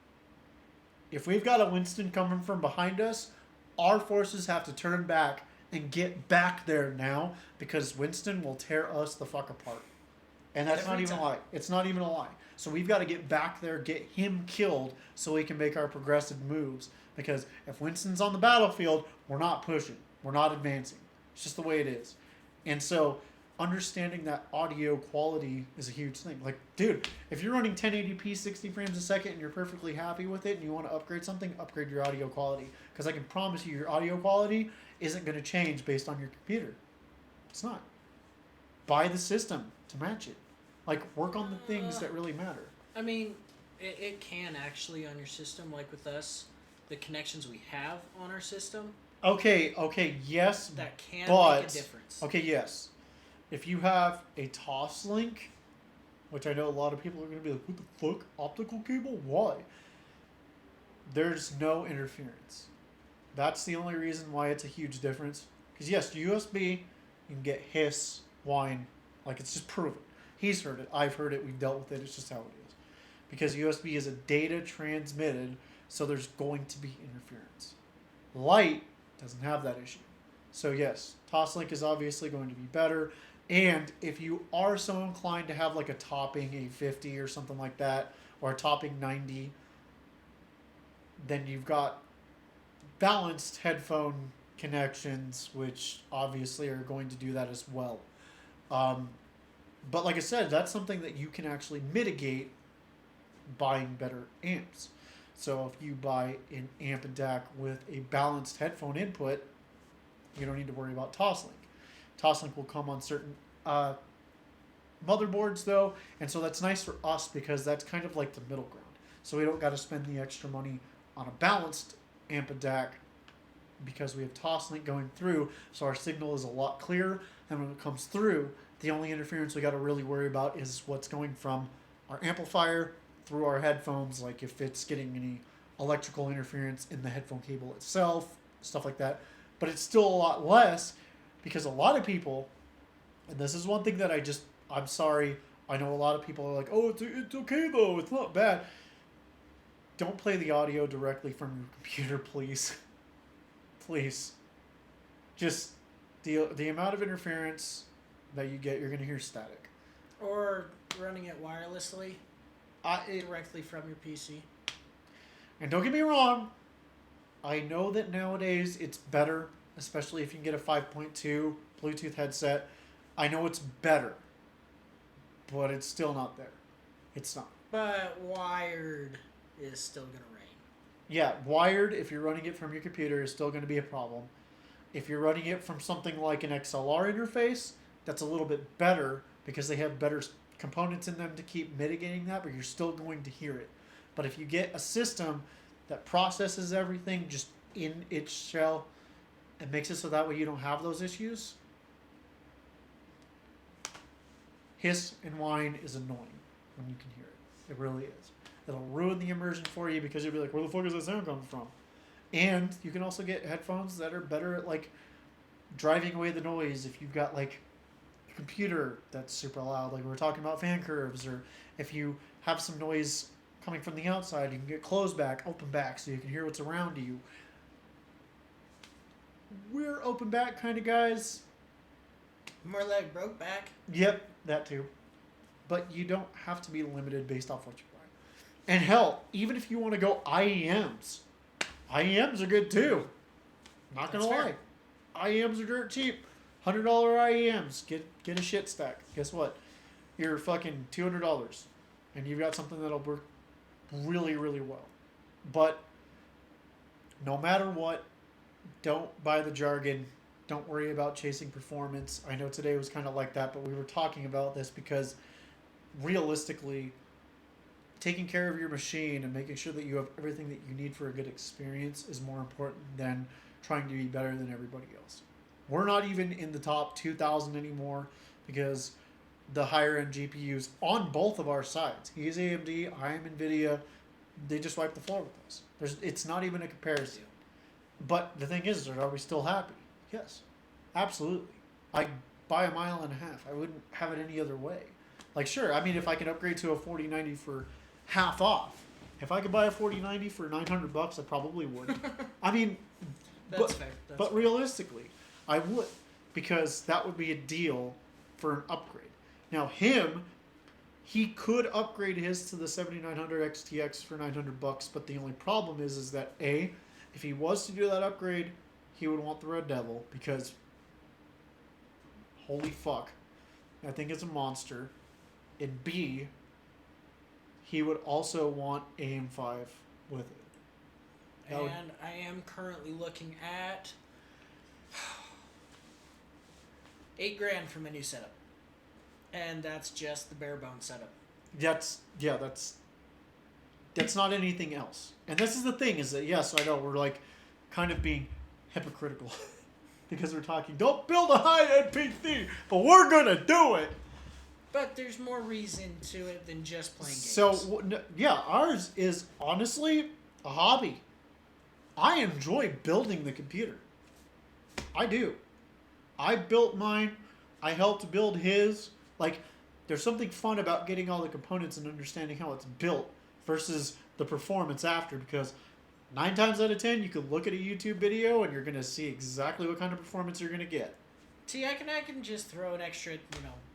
If we've got a Winston coming from behind us, our forces have to turn back and get back there now because Winston will tear us the fuck apart. And that's not even a lie. It's not even a lie. So we've got to get back there, get him killed so we can make our progressive moves. Because if Winston's on the battlefield, we're not pushing. We're not advancing. It's just the way it is. And so understanding that audio quality is a huge thing. Like, dude, if you're running 1080p 60 frames a second and you're perfectly happy with it and you want to upgrade something, upgrade your audio quality. Because I can promise you your audio quality isn't going to change based on your computer. It's not. Buy the system to match it. Like, work on the things that really matter. I mean, it can actually on your system, like with us, the connections we have on our system. Okay, yes. That can make a difference. Okay, yes. If you have a Toslink, which I know a lot of people are going to be like, what the fuck? Optical cable? Why? There's no interference. That's the only reason why it's a huge difference. Because yes, USB, you can get hiss, whine, like it's just proven. He's heard it. I've heard it. We've dealt with it. It's just how it is. Because USB is a data transmitted, so there's going to be interference. Light doesn't have that issue. So yes, Toslink is obviously going to be better. And if you are so inclined to have like a topping A50 or something like that, or a topping 90, then you've got balanced headphone connections, which obviously are going to do that as well. But like I said, that's something that you can actually mitigate buying better amps. So if you buy an amp and DAC with a balanced headphone input, you don't need to worry about Toslink. Toslink will come on certain motherboards though, and so that's nice for us because that's kind of like the middle ground. So we don't got to spend the extra money on a balanced amp and DAC because we have Toslink going through, so our signal is a lot clearer, and when it comes through, the only interference we got to really worry about is what's going from our amplifier through our headphones, like if it's getting any electrical interference in the headphone cable itself, stuff like that. But it's still a lot less because a lot of people, and this is one thing that I'm sorry, I know a lot of people are like, oh, it's okay though, it's not bad. Don't play the audio directly from your computer, please. Please. Just the amount of interference that you get, you're going to hear static. Or running it wirelessly directly from your PC. And don't get me wrong, I know that nowadays it's better, especially if you can get a 5.2 Bluetooth headset. I know it's better, but it's still not there. It's not. But wired is still going to reign. Yeah, wired, if you're running it from your computer, is still going to be a problem. If you're running it from something like an XLR interface, that's a little bit better because they have better components in them to keep mitigating that, but you're still going to hear it. But if you get a system that processes everything just in its shell and makes it so that way you don't have those issues, hiss and whine is annoying when you can hear it. It really is. It'll ruin the immersion for you because you'll be like, where the fuck is that sound coming from? And you can also get headphones that are better at like driving away the noise if you've got like a computer that's super loud, like we were talking about fan curves, or if you have some noise coming from the outside, you can get closed back, open back, so you can hear what's around you. We're open back kind of guys. More like broke back. Yep, that too. But you don't have to be limited based off what you buy. And hell, even if you want to go IEMs are good too. Not gonna lie. IEMs are dirt cheap. $100 IEMs. Get a shit stack. Guess what? You're fucking $200. And you've got something that'll work really, really well. But no matter what, don't buy the jargon. Don't worry about chasing performance. I know today was kind of like that, but we were talking about this because realistically, taking care of your machine and making sure that you have everything that you need for a good experience is more important than trying to be better than everybody else. We're not even in the top 2,000 anymore because the higher end GPUs on both of our sides. He's AMD, I am NVIDIA. They just wiped the floor with us. It's not even a comparison. But the thing is, are we still happy? Yes, absolutely. I buy a mile and a half. I wouldn't have it any other way. Like, sure, I mean, if I can upgrade to a 4090 for half off, if I could buy a 4090 for $900, I probably would. I mean, That's fair. But fair. realistically, I would, because that would be a deal for an upgrade. Now, he could upgrade his to the 7900 XTX for $900, but the only problem is that A, if he was to do that upgrade, he would want the Red Devil, because holy fuck, I think it's a monster. And B, he would also want AM5 with it. And I am currently looking at $8,000 from a new setup, and that's just the bare bones setup. That's not anything else. And this is the thing, is that yes, I know we're like kind of being hypocritical because we're talking, don't build a high-end PC, but we're gonna do it. But there's more reason to it than just playing games. So yeah, ours is honestly a hobby. I enjoy building the computer. I do. I built mine. I helped build his. Like, there's something fun about getting all the components and understanding how it's built versus the performance after, because 9 times out of 10 you could look at a YouTube video and you're going to see exactly what kind of performance you're going to get. See, I can just throw an extra,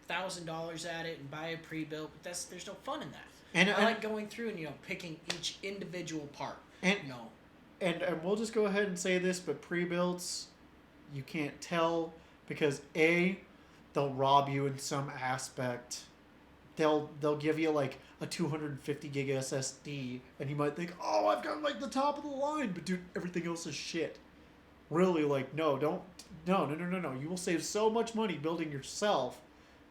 $1,000 at it and buy a pre-built, but there's no fun in that. And I like going through and picking each individual part. And we'll just go ahead and say this, but pre-builds, you can't tell because A, they'll rob you in some aspect. They'll give you like a 250 gig SSD, and you might think, oh, I've got like the top of the line, but dude, everything else is shit. Really, like, no. You will save so much money building yourself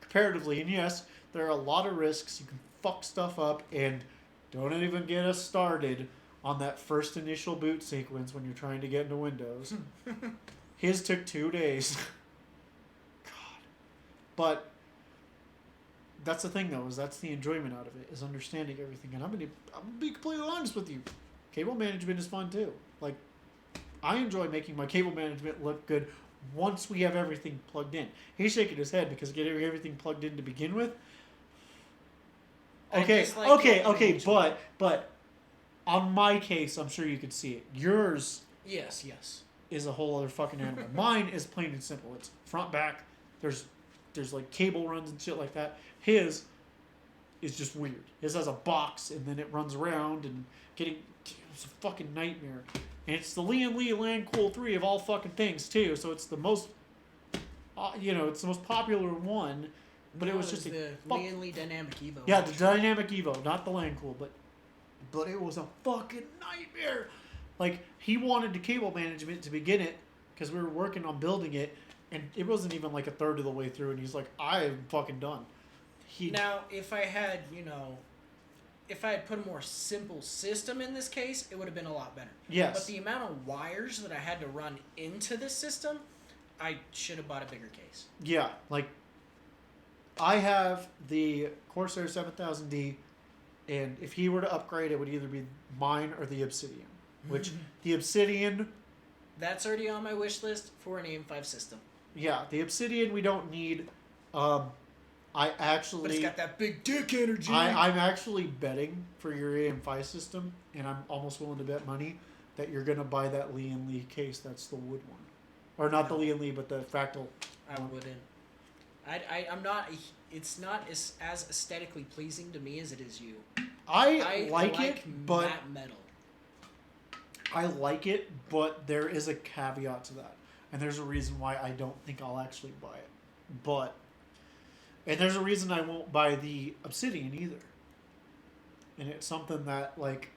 comparatively, and yes, there are a lot of risks. You can fuck stuff up, and don't even get us started on that first initial boot sequence when you're trying to get into Windows. His took 2 days. God. But that's the thing, though, is that's the enjoyment out of it, is understanding everything. And I'm gonna be completely honest with you. Cable management is fun, too. Like, I enjoy making my cable management look good once we have everything plugged in. He's shaking his head because getting everything plugged in to begin with. Okay, but on my case, I'm sure you could see it. Yours, yes, is a whole other fucking animal. Mine is plain and simple. It's front, back. There's like cable runs and shit like that. His is just weird. His has a box and then it runs around and it's a fucking nightmare. And it's the Lian Li LANcool 3 of all fucking things too. So it's the most, it's the most popular one. But it was just the Lian Li Dynamic Evo. Yeah, the Dynamic Evo, not the LANcool, but it was a fucking nightmare. Like, he wanted the cable management to begin it because we were working on building it, and it wasn't even like a third of the way through, and he's like, I am fucking done. Now, if I had, if I had put a more simple system in this case, it would have been a lot better. Yes. But the amount of wires that I had to run into this system, I should have bought a bigger case. Yeah, like, I have the Corsair 7000D, and if he were to upgrade, it would either be mine or the Obsidian. Which, the Obsidian... That's already on my wish list for an AM5 system. Yeah, the Obsidian we don't need. I actually... But it's got that big dick energy. I'm actually betting for your AM5 system, and I'm almost willing to bet money that you're going to buy that Lian Li case. That's the wood one. Or not the Lian Li, but the fractal. I wouldn't. I'm not... It's not as aesthetically pleasing to me as it is you. I like it, but... matte metal. I like it, but there is a caveat to that. And there's a reason why I don't think I'll actually buy it. And there's a reason I won't buy the Obsidian either. And it's something that, like,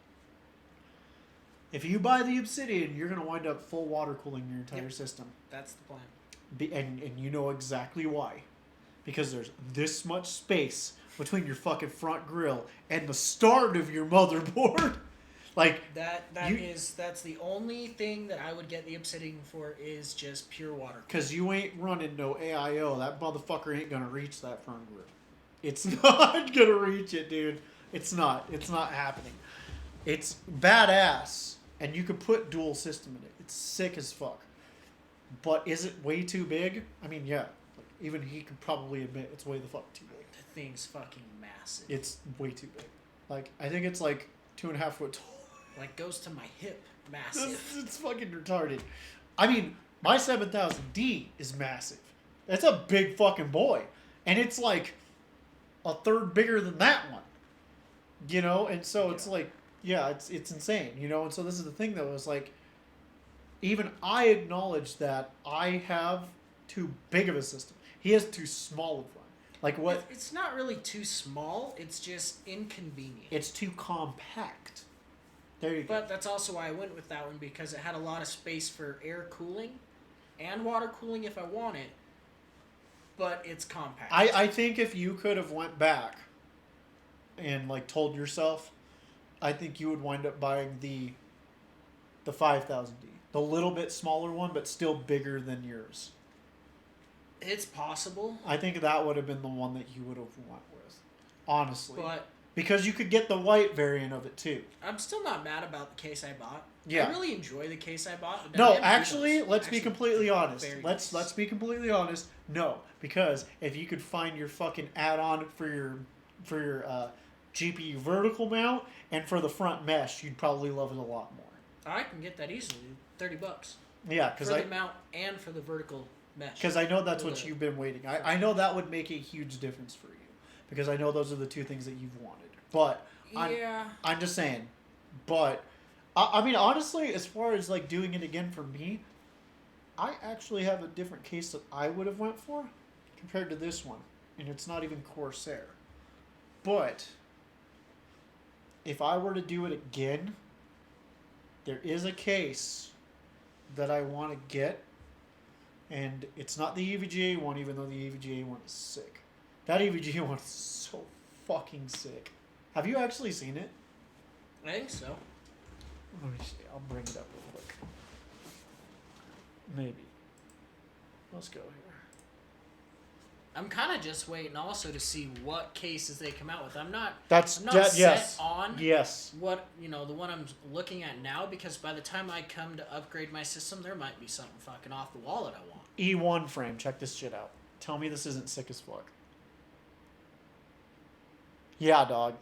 if you buy the Obsidian, you're going to wind up full water cooling your entire system. That's the plan. And you know exactly why. Because there's this much space between your fucking front grill and the start of your motherboard. Like that's the only thing that I would get the Obsidian for is just pure water. Because you ain't running no AIO. That motherfucker ain't gonna reach that firmware. It's not gonna reach it, dude. It's not. It's not happening. It's badass, and you could put dual system in it. It's sick as fuck. But is it way too big? I mean, yeah. Like, even he could probably admit it's way the fuck too big. The thing's fucking massive. It's way too big. Like, I think it's like 2.5 foot tall. Like, goes to my hip. Massive. It's fucking retarded. I mean, my 7000D is massive. That's a big fucking boy. And it's like a third bigger than that one. You know? And so it's like, yeah, it's insane. You know? And so this is the thing, though, is like, even I acknowledge that I have too big of a system. He has too small of one. Like what? It's not really too small. It's just inconvenient. It's too compact. There you go. But that's also why I went with that one, because it had a lot of space for air cooling and water cooling if I want it. But it's compact. I think if you could have went back and like told yourself, I think you would wind up buying the 5000D. The little bit smaller one, but still bigger than yours. It's possible. I think that would have been the one that you would have went with. Honestly. But because you could get the white variant of it too. I'm still not mad about the case I bought. Yeah. I really enjoy the case I bought. No, actually, let's be completely honest. Let's be completely honest. No, because if you could find your fucking add-on for your GPU vertical mount and for the front mesh, you'd probably love it a lot more. I can get that easily. $30. Yeah, because for the mount and for the vertical mesh. Because I know that's what you've been waiting. I know that would make a huge difference for you. Because I know those are the two things that you've wanted. But I'm just saying. But I mean, honestly, as far as like doing it again for me, I actually have a different case that I would have went for compared to this one, and it's not even Corsair. But if I were to do it again, there is a case that I want to get, and it's not the EVGA one, even though the EVGA one is sick. That EVGA one is so fucking sick. Have you actually seen it? I think so. Let me see. I'll bring it up real quick. Maybe. Let's go here. I'm kind of just waiting also to see what cases they come out with. I'm not yes. set on yes. what, the one I'm looking at now, because by the time I come to upgrade my system, there might be something fucking off the wall that I want. E1 frame. Check this shit out. Tell me this isn't sick as fuck. Yeah, dog.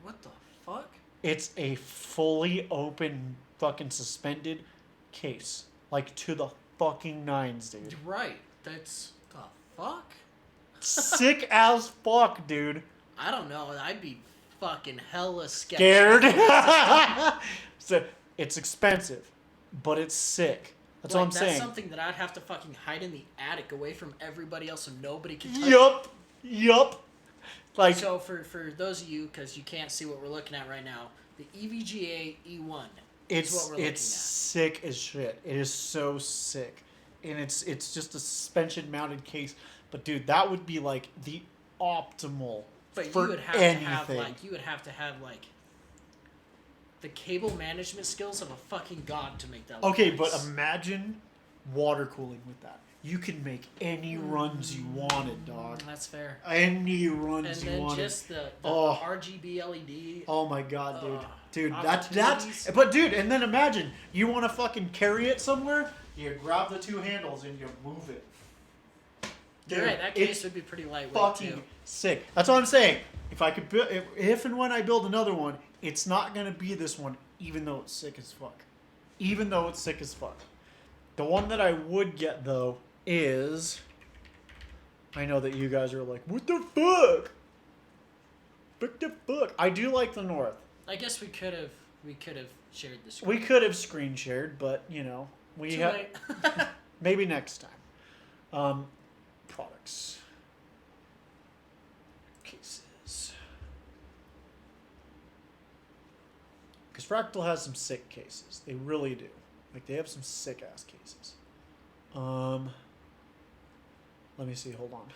What the fuck? It's a fully open fucking suspended case. Like to the fucking nines, dude. Right. That's the fuck? Sick as fuck, dude. I don't know. I'd be fucking hella scared. So it's expensive, but it's sick. That's what I'm saying. That's something that I'd have to fucking hide in the attic away from everybody else so nobody can touch it. Yup. Like, so for those of you, because you can't see what we're looking at right now, the EVGA E1 is what we're looking at. It's sick as shit. It is so sick. And it's just a suspension mounted case. But dude, that would be like the optimal but for you would have anything. to have the cable management skills of a fucking god to make that look okay, nice. But imagine water cooling with that. You can make any runs you wanted, dog. That's fair. Any runs you wanted. And then just the RGB LED. Oh my god, dude. Dude, that's... But dude, and then imagine, you want to fucking carry it somewhere, you grab the two handles and you move it. Dude, you're right, that case would be pretty lightweight fucking too. Sick. That's what I'm saying. If I could build... If and when I build another one, it's not going to be this one, even though it's sick as fuck. Even though it's sick as fuck. The one that I would get, though, is... I know that you guys are like, what the fuck? What the fuck? I do like the North. I guess we could have shared the screen. We could have screen shared, but, we have... Maybe next time. Products. Cases. Because Fractal has some sick cases. They really do. Like, they have some sick-ass cases. Let me see. Hold on.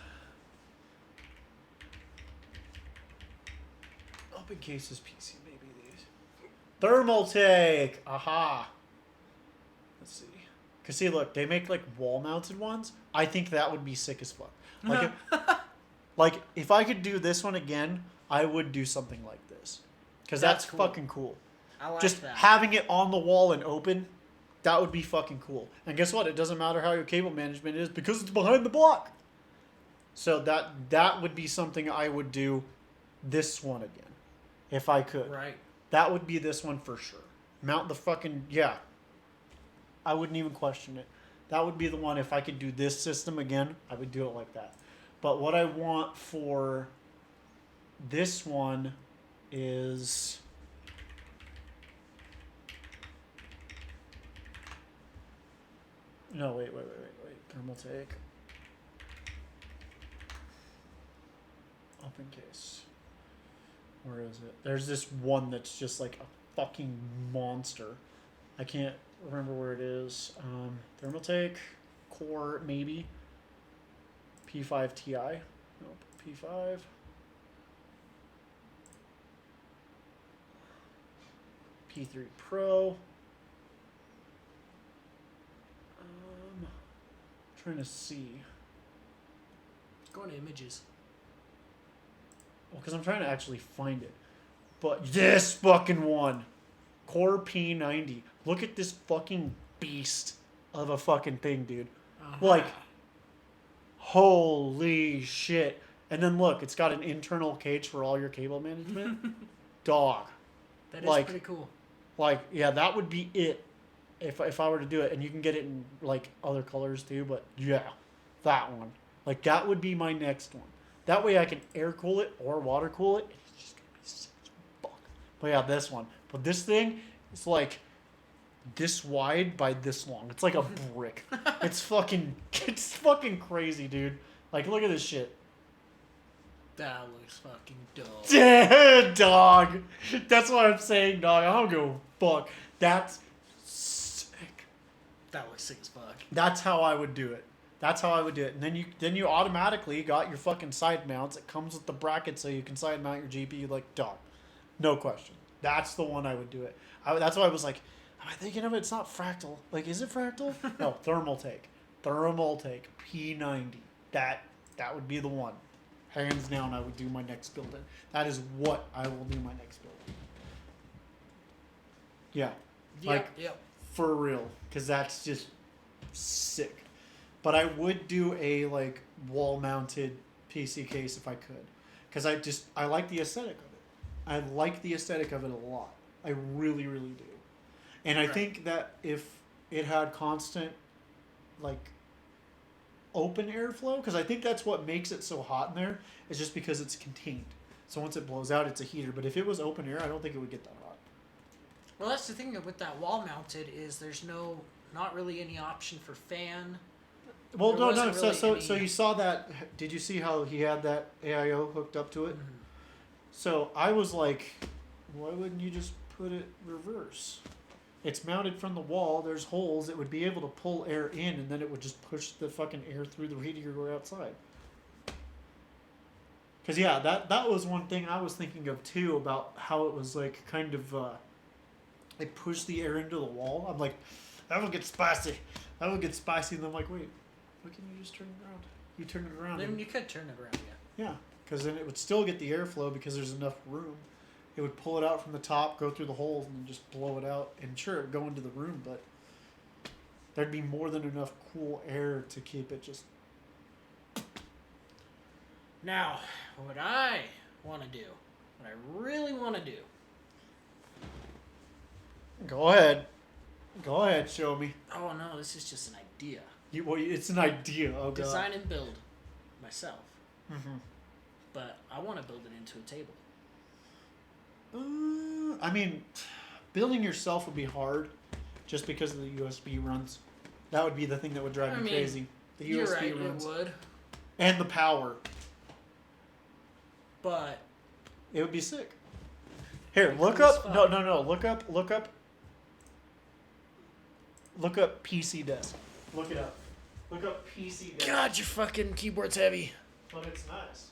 Open cases PC. Maybe these. Thermaltake. Aha. Let's see. Cause see, look, they make like wall-mounted ones. I think that would be sick as fuck. Like, if I could do this one again, I would do something like this. Cause that's cool. Fucking cool. I like Just that. having it on the wall and open, that would be fucking cool. And guess what? It doesn't matter how your cable management is because it's behind the block. So that would be something I would do this one again. If I could. Right. That would be this one for sure. Mount the fucking... Yeah. I wouldn't even question it. That would be the one. If I could do this system again, I would do it like that. But what I want for this one is... No, wait. Thermaltake. Open case. Where is it? There's this one that's just like a fucking monster. I can't remember where it is. Thermaltake, Core, maybe. P5 Ti. Nope. P5. P3 Pro. Trying to see. Go into images. Well, because I'm trying to actually find it. But this fucking one. Core P90. Look at this fucking beast of a fucking thing, dude. Like, holy shit. And then look, it's got an internal cage for all your cable management. Dog. That is pretty cool. Like, yeah, that would be it if I were to do it. And you can get it in, like, other colors too. But, yeah, that one. Like, that would be my next one. That way I can air cool it or water cool it. It's just going to be sick as fuck. But, yeah, this one. But this thing is, like, this wide by this long. It's like a brick. It's fucking crazy, dude. Like, look at this shit. That looks fucking dope. Dude, dog. That's what I'm saying, dog. I don't give a fuck. That's sick. That looks sick as fuck. That's how I would do it. That's how I would do it. And then you automatically got your fucking side mounts. It comes with the bracket so you can side mount your GPU like dog. No question. That's the one I would do it. That's why I was like, am I thinking of it? It's not Fractal. Like, is it Fractal? No, Thermaltake. Thermaltake P90. That would be the one. Hands down, I would do my next build in. That is what I will do my next build in. Yeah. Yep. For real. Because that's just sick. But I would do a, like, wall-mounted PC case if I could. Because I like the aesthetic of it. I like the aesthetic of it a lot. I really, really do. And I think that if it had constant, like, open airflow, because I think that's what makes it so hot in there, is just because it's contained. So once it blows out, it's a heater. But if it was open air, I don't think it would get that hot. Well, that's the thing with that wall mounted is there's not really any option for fan. Well, There no. wasn't really So any- you saw that? Did you see how he had that AIO hooked up to it? Mhm. So I was like, why wouldn't you just put it reverse? It's mounted from the wall. There's holes. It would be able to pull air in, and then it would just push the fucking air through the radiator outside. Because, yeah, that was one thing I was thinking of, too, about how it was, like, kind of, it pushed the air into the wall. I'm like, that would get spicy. That would get spicy. And I'm like, wait, why can't you just turn it around? You turn it around. I mean, you could turn it around, yeah. Yeah, because then it would still get the airflow because there's enough room. It would pull it out from the top, go through the holes, and then just blow it out. And sure, it would go into the room, but there'd be more than enough cool air to keep it just... Now, what I want to do, what I really want to do. Go ahead. Go ahead, show me. Oh no, this is just an idea. It's an idea. Oh, God. Design and build myself. Mm-hmm. But I want to build it into a table. I mean, building yourself would be hard just because of the USB runs. That would be the thing that would drive me crazy. The You're USB right, runs. it would. And the power. But It would be sick. Here, It look comes up. fun. No. Look up PC desk. Look it up. Look up PC desk. God, your fucking keyboard's heavy. But it's nice.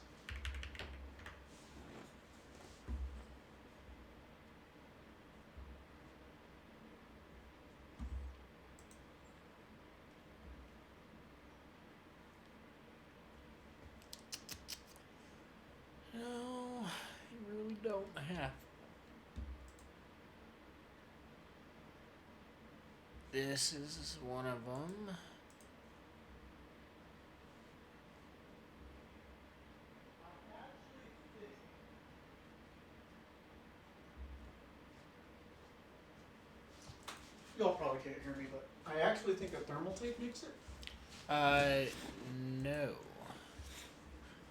This is one of them. Y'all probably can't hear me, but I actually think a thermal tape makes it. No.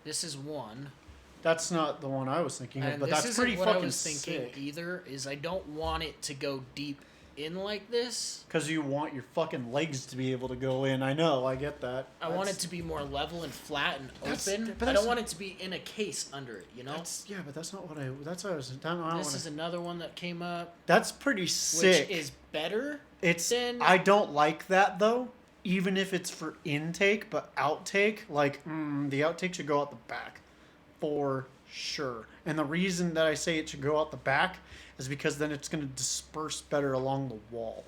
This is one. That's not the one I was thinking of, And but this that's isn't pretty what fucking I was thinking sick. either. Is I don't want it to go deep in like this. Because you want your fucking legs to be able to go in. I know, I get that. I want it to be more level and flat and open. but I that's- don't want it to be in a case under it, you know? Yeah, but that's not what I. That's what I was. I don't This wanna, is another one that came up, That's pretty sick. which is better. It's. than... I don't like that though. Even if it's for intake, but outtake, like the outtake should go out the back, for sure. And the reason that I say it should go out the back is because then it's going to disperse better along the wall.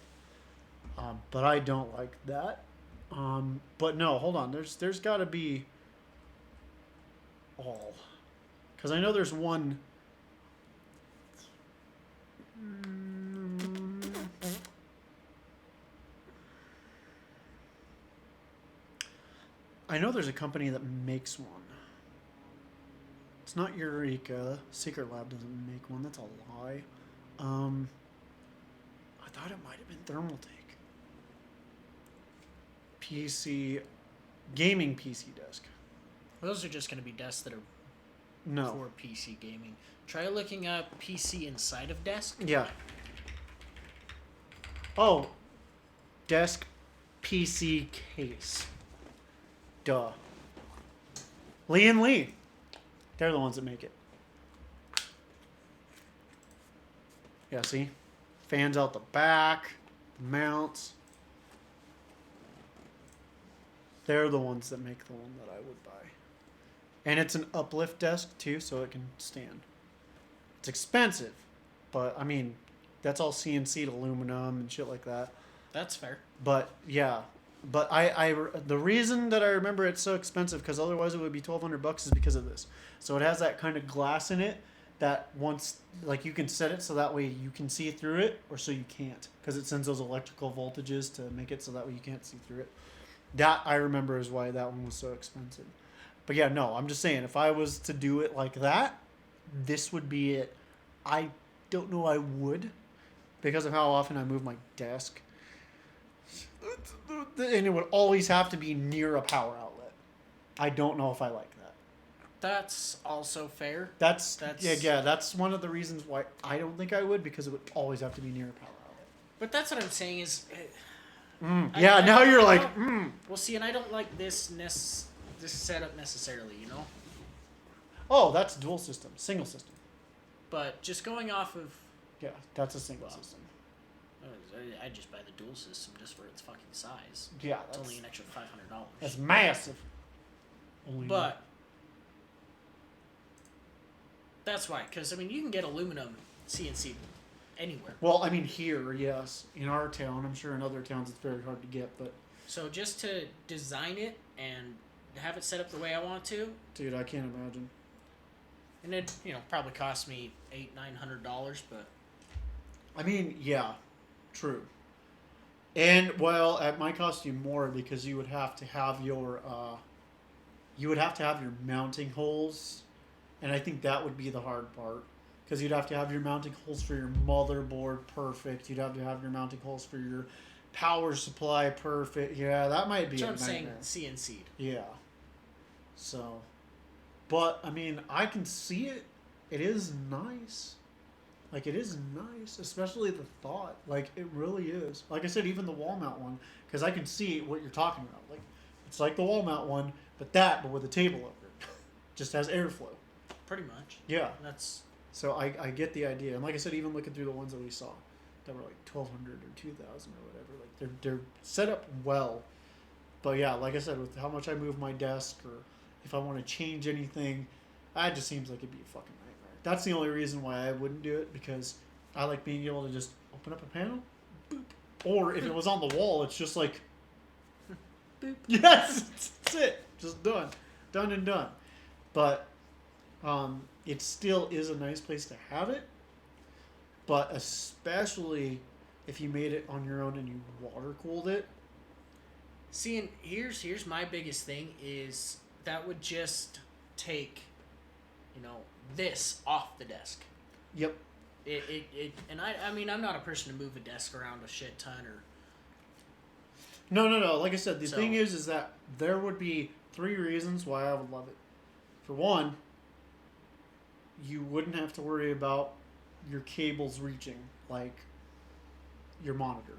But I don't like that. But no, hold on. There's got to be all, because I know there's one. I know there's a company that makes one. It's not Eureka. Secret Lab doesn't make one. That's a lie. I thought it might have been Thermaltake. PC, gaming PC desk. Those are just going to be desks that are No. for PC gaming. Try looking up PC inside of desk. Yeah. Oh, desk PC case. Duh. Lee and Lee. They're the ones that make it. Yeah, see? Fans out the back, mounts. They're the ones that make the one that I would buy. And it's an uplift desk too, so it can stand. It's expensive, but I mean, that's all CNC'd aluminum and shit like that. That's fair. But yeah, but the reason that I remember it's so expensive, because otherwise it would be $1,200, is because of this. So it has that kind of glass in it that once, like, you can set it so that way you can see through it, or so you can't, because it sends those electrical voltages to make it so that way you can't see through it. That I remember is why that one was so expensive. But yeah, no, I'm just saying, if I was to do it like that, this would be it. I don't know I would, because of how often I move my desk. And it would always have to be near a power outlet. I don't know if I like that. That's also fair. That's yeah. That's one of the reasons why I don't think I would, because it would always have to be near a power outlet. But that's what I'm saying is... Yeah, now you're like, Well, see, and I don't like this setup necessarily, you know? Oh, that's dual system. Single system. But just going off of... Yeah, that's a single system. I'd just buy the dual system just for its fucking size. Yeah, It's only an extra $500. That's massive. But... That's why, because, I mean, you can get aluminum CNC anywhere. Well, I mean, here, yes. In our town, I'm sure in other towns it's very hard to get, but... So just to design it and have it set up the way I want to... Dude, I can't imagine. And it, probably cost me $800-900, but... I mean, yeah. True. And, well, it might cost you more because you would have to have your... mounting holes, and I think that would be the hard part. Because you'd have to have your mounting holes for your motherboard perfect. You'd have to have your mounting holes for your power supply perfect. Yeah, that might be a nightmare. That's what I'm saying, CNC'd. Yeah. So, but, I mean, I can see it. It is nice. Like, it is nice. Especially the thought. Like, it really is. Like I said, even the wall mount one. Because I can see what you're talking about. Like, it's like the wall mount one, but with a table over it. Just has airflow. Pretty much. Yeah. That's... So I get the idea, and like I said, even looking through the ones that we saw, that were like 1,200 or 2,000 or whatever, like they're set up well. But yeah, like I said, with how much I move my desk, or if I want to change anything, that just seems like it'd be a fucking nightmare. That's the only reason why I wouldn't do it, because I like being able to just open up a panel, boop. Or if it was on the wall, it's just like, boop. Yes, that's it, just done and done. But it still is a nice place to have it, but especially if you made it on your own and you water cooled it. See, and here's my biggest thing is that would just take, this off the desk. Yep. And I mean, I'm not a person to move a desk around a shit ton or. No. Like I said, the thing is that there would be 3 reasons why I would love it. For one, you wouldn't have to worry about your cables reaching, like your monitor.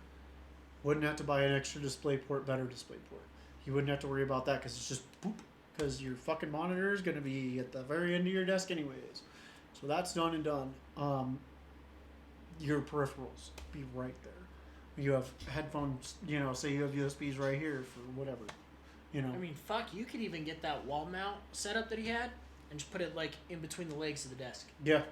Wouldn't have to buy an extra display port, better display port. You wouldn't have to worry about that because it's just boop. Because your fucking monitor is going to be at the very end of your desk anyways. So that's done and done. Your peripherals be right there. You have headphones, say you have USBs right here for whatever, I mean, fuck, you could even get that wall mount setup that he had and just put it, like, in between the legs of the desk. Yeah.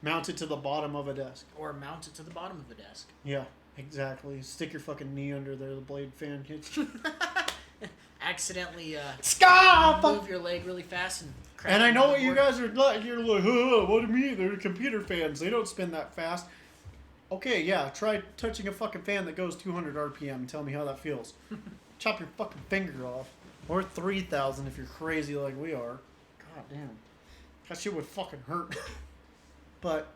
Mount it to the bottom of a desk. Or mount it to the bottom of the desk. Yeah, exactly. Stick your fucking knee under there, the blade fan hits you. Accidentally, Stop! Move your leg really fast and crack. And I know what you guys are like. You're like, what do you mean? They're computer fans. They don't spin that fast. Okay, yeah. Try touching a fucking fan that goes 200 RPM and tell me how that feels. Chop your fucking finger off. Or 3,000 if you're crazy like we are. God damn. That shit would fucking hurt. But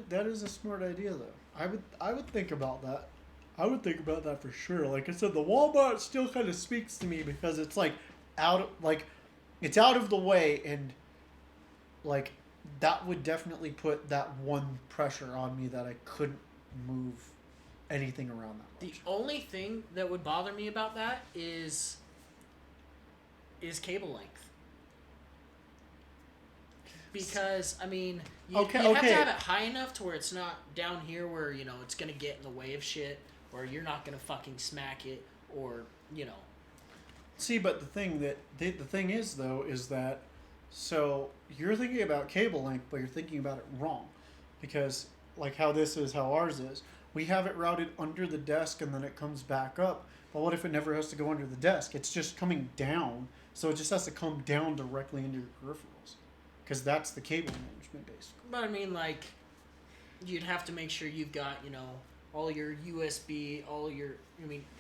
that is a smart idea, though. I would think about that. I would think about that for sure. Like I said, the Walmart still kind of speaks to me because it's like it's out of the way, and like that would definitely put that one pressure on me that I couldn't move anything around that much. The only thing that would bother me about that is cable length. Because, I mean, you have to have it high enough to where it's not down here where, it's going to get in the way of shit, or you're not going to fucking smack it, or, See, but the thing is, though, is that, so you're thinking about cable length, but you're thinking about it wrong. Because, like how ours is, we have it routed under the desk and then it comes back up. But what if it never has to go under the desk? It's just coming down, so it just has to come down directly into your peripherals. Because that's the cable management, basically. But I mean, like, you'd have to make sure you've got, all your USB,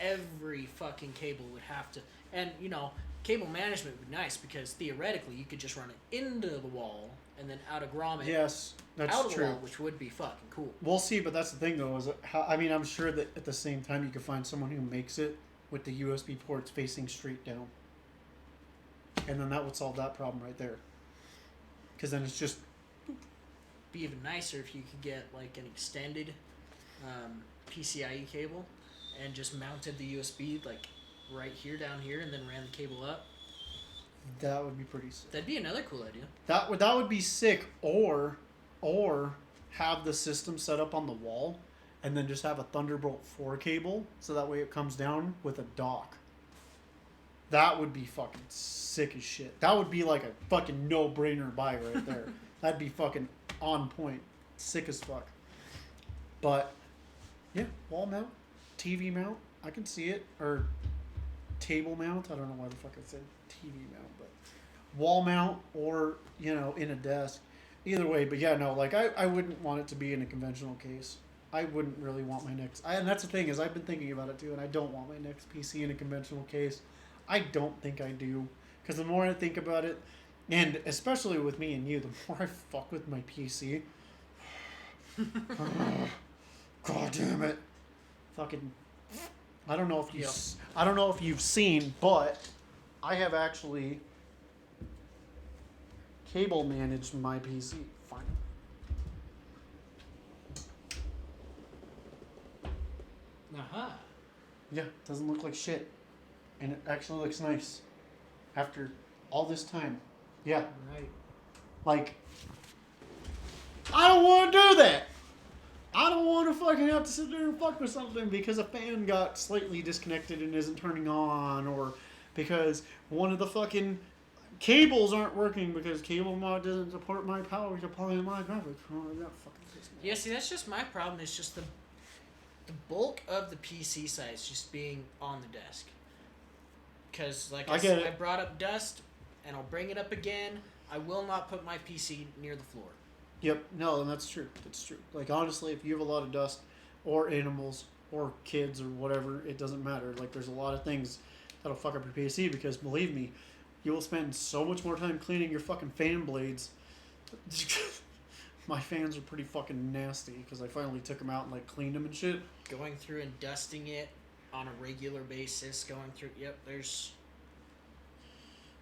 every fucking cable would have to. And, cable management would be nice because theoretically you could just run it into the wall and then out of grommet. Yes, that's out of true. The wall, which would be fucking cool. We'll see, but that's the thing, though. I'm sure that at the same time you can find someone who makes it with the USB ports facing straight down. And then that would solve that problem right there. Because then it's just... Be even nicer if you could get like an extended PCIe cable and just mounted the USB like right here, down here, and then ran the cable up. That would be pretty sick. That'd be another cool idea. That would be sick. Or have the system set up on the wall and then just have a Thunderbolt 4 cable so that way it comes down with a dock. That would be fucking sick as shit. That would be like a fucking no-brainer buy right there. That'd be fucking on point. Sick as fuck. But, yeah, wall mount, TV mount, I can see it. Or table mount, I don't know why the fuck I said TV mount, but wall mount or, in a desk. Either way, but yeah, no, like I wouldn't want it to be in a conventional case. I wouldn't really want my next... and that's the thing is I've been thinking about it too, and I don't want my next PC in a conventional case. I don't think I do. Because the more I think about it, and especially with me and you, the more I fuck with my PC. God damn it. Fucking... I don't know if you've seen, but I have actually cable managed my PC. Fine. Uh-huh. Yeah, doesn't look like shit. And it actually looks nice. After all this time. Yeah. Right. Like, I don't want to do that. I don't want to fucking have to sit there and fuck with something because a fan got slightly disconnected and isn't turning on, or because one of the fucking cables aren't working because cable mod doesn't support my power supply and my graphics. Yeah, see, that's just my problem. It's just the bulk of the PC size just being on the desk. Because, like I said, I brought up dust, and I'll bring it up again. I will not put my PC near the floor. Yep, no, and that's true. That's true. Like, honestly, if you have a lot of dust, or animals or kids or whatever. It doesn't matter. Like, there's a lot of things that'll fuck up your PC because, believe me, you will spend so much more time cleaning your fucking fan blades. My fans are pretty fucking nasty because I finally took them out and, like, cleaned them and shit. Going through and dusting it on a regular basis, going through... Yep, there's...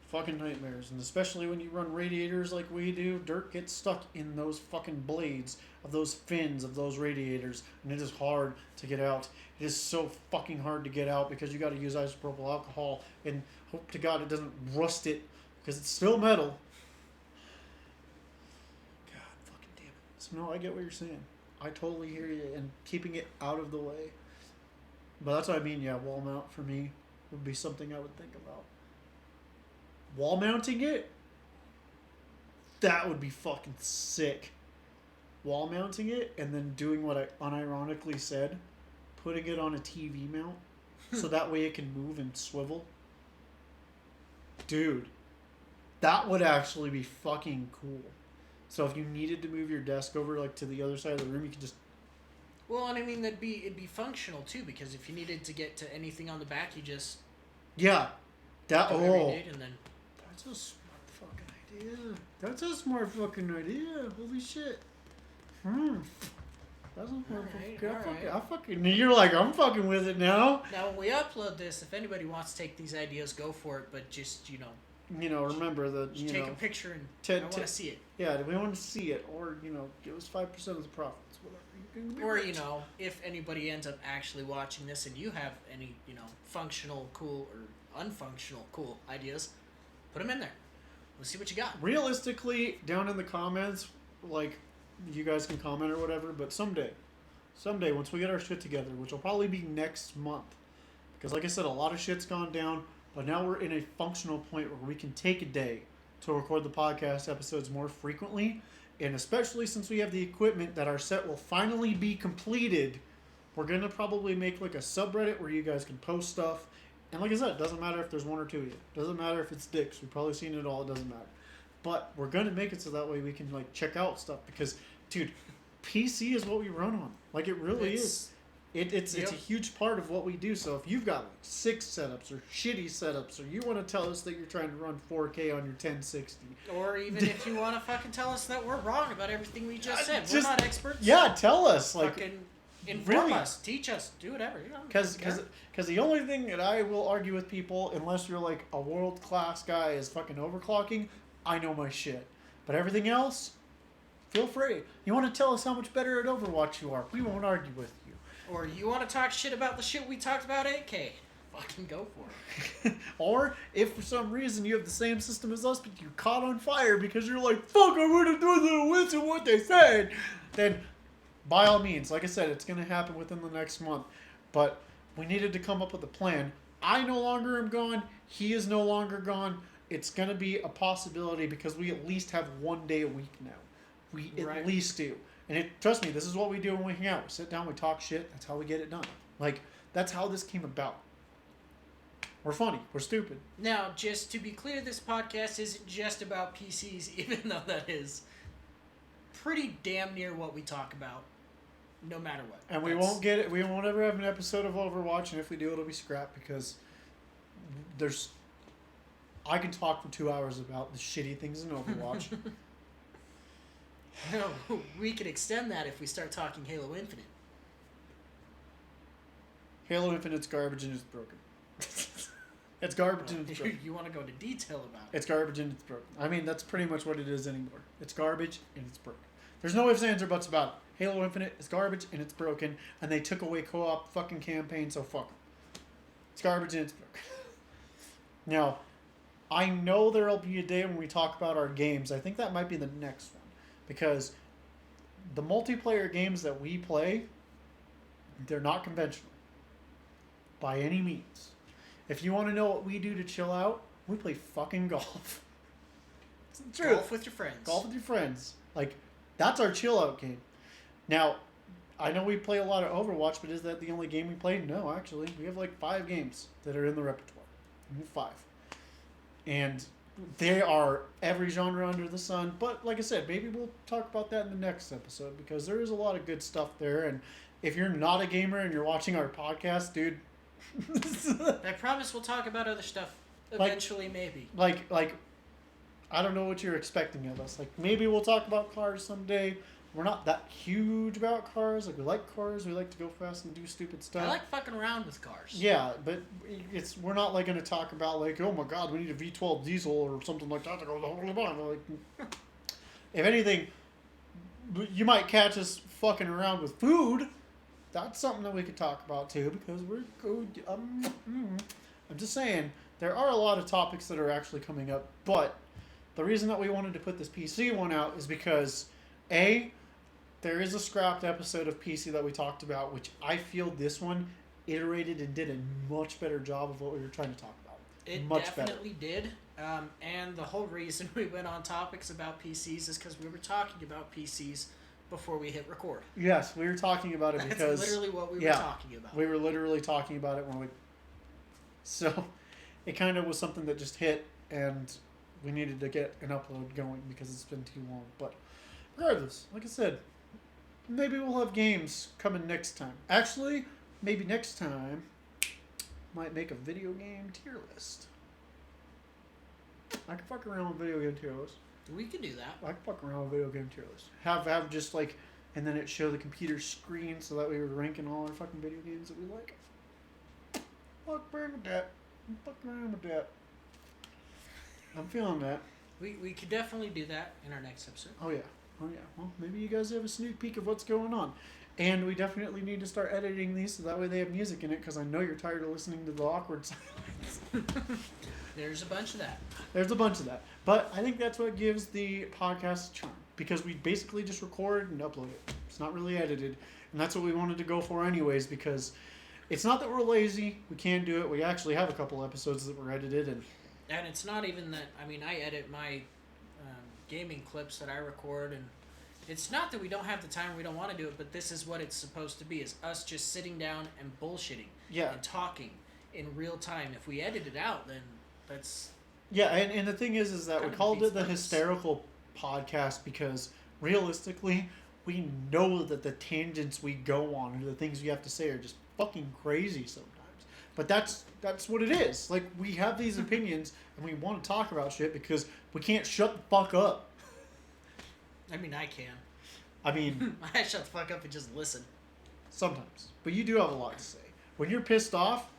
Fucking nightmares. And especially when you run radiators like we do, dirt gets stuck in those fucking blades of those fins of those radiators, and it is hard to get out. It is so fucking hard to get out because you got to use isopropyl alcohol and hope to God it doesn't rust it because it's still metal. God fucking damn it. So no, I get what you're saying. I totally hear you, and keeping it out of the way. But that's what I mean, yeah, wall mount for me would be something I would think about. Wall mounting it? That would be fucking sick. Wall mounting it and then doing what I unironically said, putting it on a TV mount so that way it can move and swivel. Dude, that would actually be fucking cool. So if you needed to move your desk over like to the other side of the room, you could just... Well, and I mean, it'd be functional too, because if you needed to get to anything on the back, you just... Yeah. That... do Oh. everything and then... That's a smart fucking idea. That's a smart fucking idea. Holy shit. That's a smart Alright. I fucking... You're like, I'm fucking with it now. Now, when we upload this, if anybody wants to take these ideas, go for it, but just, Remember that, just take a picture and I want to see it. Yeah, we want to see it. Or, give us 5% of the profits. Whatever. You can be Or, rich. if anybody ends up actually watching this and you have any, functional, cool, or unfunctional, cool ideas, put them in there. Let's see what you got. Realistically, down in the comments, like, you guys can comment or whatever, but someday, once we get our shit together, which will probably be next month, because like I said, a lot of shit's gone down, but now we're in a functional point where we can take a day to record the podcast episodes more frequently, and especially since we have the equipment that our set will finally be completed, we're going to probably make like a subreddit where you guys can post stuff. And like I said, it doesn't matter if there's one or two of you. It doesn't matter if it's dicks. We've probably seen it all. It doesn't matter. But we're going to make it so that way we can like check out stuff. Because, dude, PC is what we run on. Like, it really is. It's a huge part of what we do. So if you've got like 6 setups or shitty setups, or you want to tell us that you're trying to run 4K on your 1060. Or even if you want to fucking tell us that we're wrong about everything we just said. We're not experts. Yeah, tell us. Like, fucking inform us, teach us, do whatever. Because the only thing that I will argue with people, unless you're like a world-class guy, is fucking overclocking. I know my shit. But everything else, feel free. You want to tell us how much better at Overwatch you are, we won't argue with you. Or you want to talk shit about the shit we talked about 8K. Fucking go for it. Or if for some reason you have the same system as us, but you're caught on fire because you're like, fuck, I would have done the listen to what they said, then by all means, like I said, it's going to happen within the next month. But we needed to come up with a plan. I no longer am gone. He is no longer gone. It's going to be a possibility because we at least have 1 day a week now. We at least do. And trust me, this is what we do when we hang out. We sit down, we talk shit. That's how we get it done. Like, that's how this came about. We're funny. We're stupid. Now, just to be clear, this podcast isn't just about PCs, even though that is pretty damn near what we talk about. No matter what. And we won't get it. We won't ever have an episode of Overwatch, and if we do, it'll be scrapped because I can talk for 2 hours about the shitty things in Overwatch. No, we could extend that if we start talking Halo Infinite. Halo Infinite's garbage and it's broken. It's garbage and it's broken. You want to go into detail about it. It's garbage and it's broken. I mean, that's pretty much what it is anymore. It's garbage and it's broken. There's no ifs, ands, or buts about it. Halo Infinite is garbage and it's broken, and they took away co-op fucking campaign, so fuck them. It's garbage and it's broken. Now, I know there'll be a day when we talk about our games. I think that might be the next one. Because the multiplayer games that we play, they're not conventional. By any means. If you want to know what we do to chill out, we play fucking golf. It's true. Golf with your friends. Golf with your friends. Like, that's our chill out game. Now, I know we play a lot of Overwatch, but is that the only game we play? No, actually. We have like 5 games that are in the repertoire. 5. And they are every genre under the sun. But like I said, maybe we'll talk about that in the next episode because there is a lot of good stuff there. And if you're not a gamer and you're watching our podcast, dude. I promise we'll talk about other stuff eventually, maybe. Like, I don't know what you're expecting of us. Like, maybe we'll talk about cars someday. We're not that huge about cars. Like, we like cars. We like to go fast and do stupid stuff. I like fucking around with cars. Yeah, but we're not like going to talk about like, oh my god, we need a V12 diesel or something like that to go the whole time. Like, if anything, you might catch us fucking around with food. That's something that we could talk about too, because we're good. I'm just saying there are a lot of topics that are actually coming up, but the reason that we wanted to put this PC one out is because there is a scrapped episode of PC that we talked about, which I feel this one iterated and did a much better job of what we were trying to talk about. It much definitely did. And the whole reason we went on topics about PCs is because we were talking about PCs before we hit record. Yes, we were talking about it That's because literally what we were talking about. We were literally talking about it when we... So, it kind of was something that just hit, and we needed to get an upload going because it's been too long. But regardless, like I said, maybe we'll have games coming next time. Actually, maybe next time, might make a video game tier list. I can fuck around with video game tier lists. We could do that. I can fuck around with video game tier lists. Have just like, and then it show the computer screen so that we were ranking all our fucking video games that we like. Fuck around with that. Fuck around with that. I'm feeling that. We could definitely do that in our next episode. Oh yeah. Well, maybe you guys have a sneak peek of what's going on. And we definitely need to start editing these so that way they have music in it, because I know you're tired of listening to the awkward silence. There's a bunch of that. There's a bunch of that. But I think that's what gives the podcast a charm, because we basically just record and upload it. It's not really edited. And that's what we wanted to go for anyways, because it's not that we're lazy. We can do it. We actually have a couple episodes that were edited. And it's not even that, I mean, I edit my gaming clips that I record, and it's not that we don't have the time or we don't want to do it, but this is what it's supposed to be, is us just sitting down and bullshitting and talking in real time. If we edit it out, then that's... Yeah, and the thing is that we called it the hysterical podcast because realistically, we know that the tangents we go on and the things we have to say are just fucking crazy sometimes. But that's what it is. Like, we have these opinions and we want to talk about shit because we can't shut the fuck up. I mean, I can. I mean... I shut the fuck up and just listen. Sometimes. But you do have a lot to say. When you're pissed off...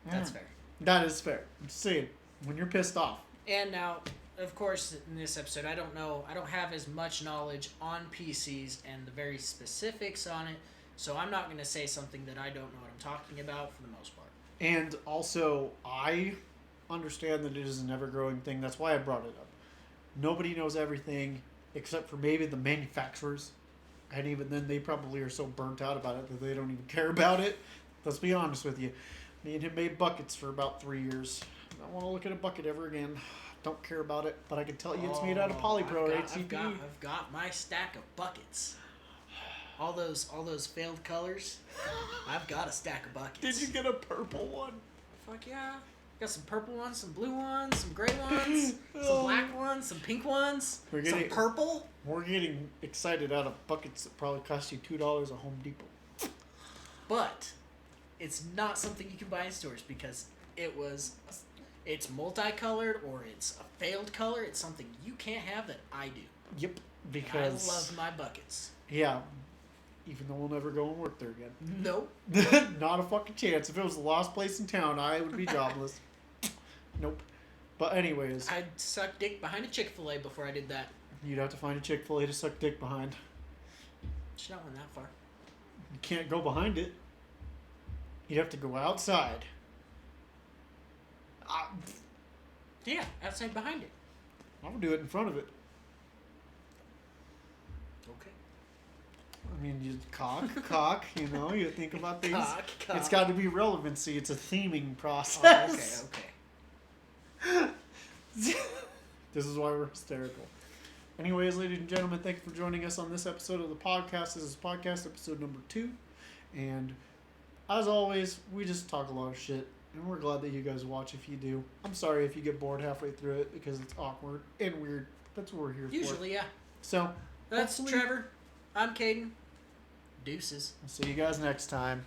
That's fair. That is fair. I'm just saying. When you're pissed off. And now, of course, in this episode, I don't have as much knowledge on PCs and the very specifics on it, so I'm not going to say something that I don't know what I'm talking about for the most part. And also, I understand that it is an ever-growing thing. That's why I brought it up. Nobody knows everything except for maybe the manufacturers. And even then, they probably are so burnt out about it that they don't even care about it. Let's be honest with you. Me and him made buckets for about 3 years. I don't want to look at a bucket ever again. Don't care about it, but I can tell you it's made out of Polypro HCP. I've got my stack of buckets. All those failed colors. I've got a stack of buckets. Did you get a purple one? Fuck yeah. Got some purple ones, some blue ones, some gray ones, some black ones, some pink ones, some purple. We're getting excited out of buckets that probably cost you $2 at Home Depot. But it's not something you can buy in stores because it's multicolored or it's a failed color. It's something you can't have that I do. Yep, because I love my buckets. Yeah, even though we'll never go and work there again. Nope. Not a fucking chance. If it was the last place in town, I would be jobless. Nope. But anyways. I'd suck dick behind a Chick-fil-A before I did that. You'd have to find a Chick-fil-A to suck dick behind. It's not went that far. You can't go behind it. You'd have to go outside. Yeah, outside behind it. I would do it in front of it. Okay. I mean, you cock, you know, you think about things. Cock. It's got to be relevancy. It's a theming process. Okay. This is why we're hysterical. Anyways, ladies and gentlemen, thank you for joining us on this episode of the podcast. This is podcast episode number 2. And as always, we just talk a lot of shit. And we're glad that you guys watch if you do. I'm sorry if you get bored halfway through it because it's awkward and weird. That's what we're here for. Usually, yeah. So, that's Trevor. I'm Caden. Deuces. I'll see you guys next time.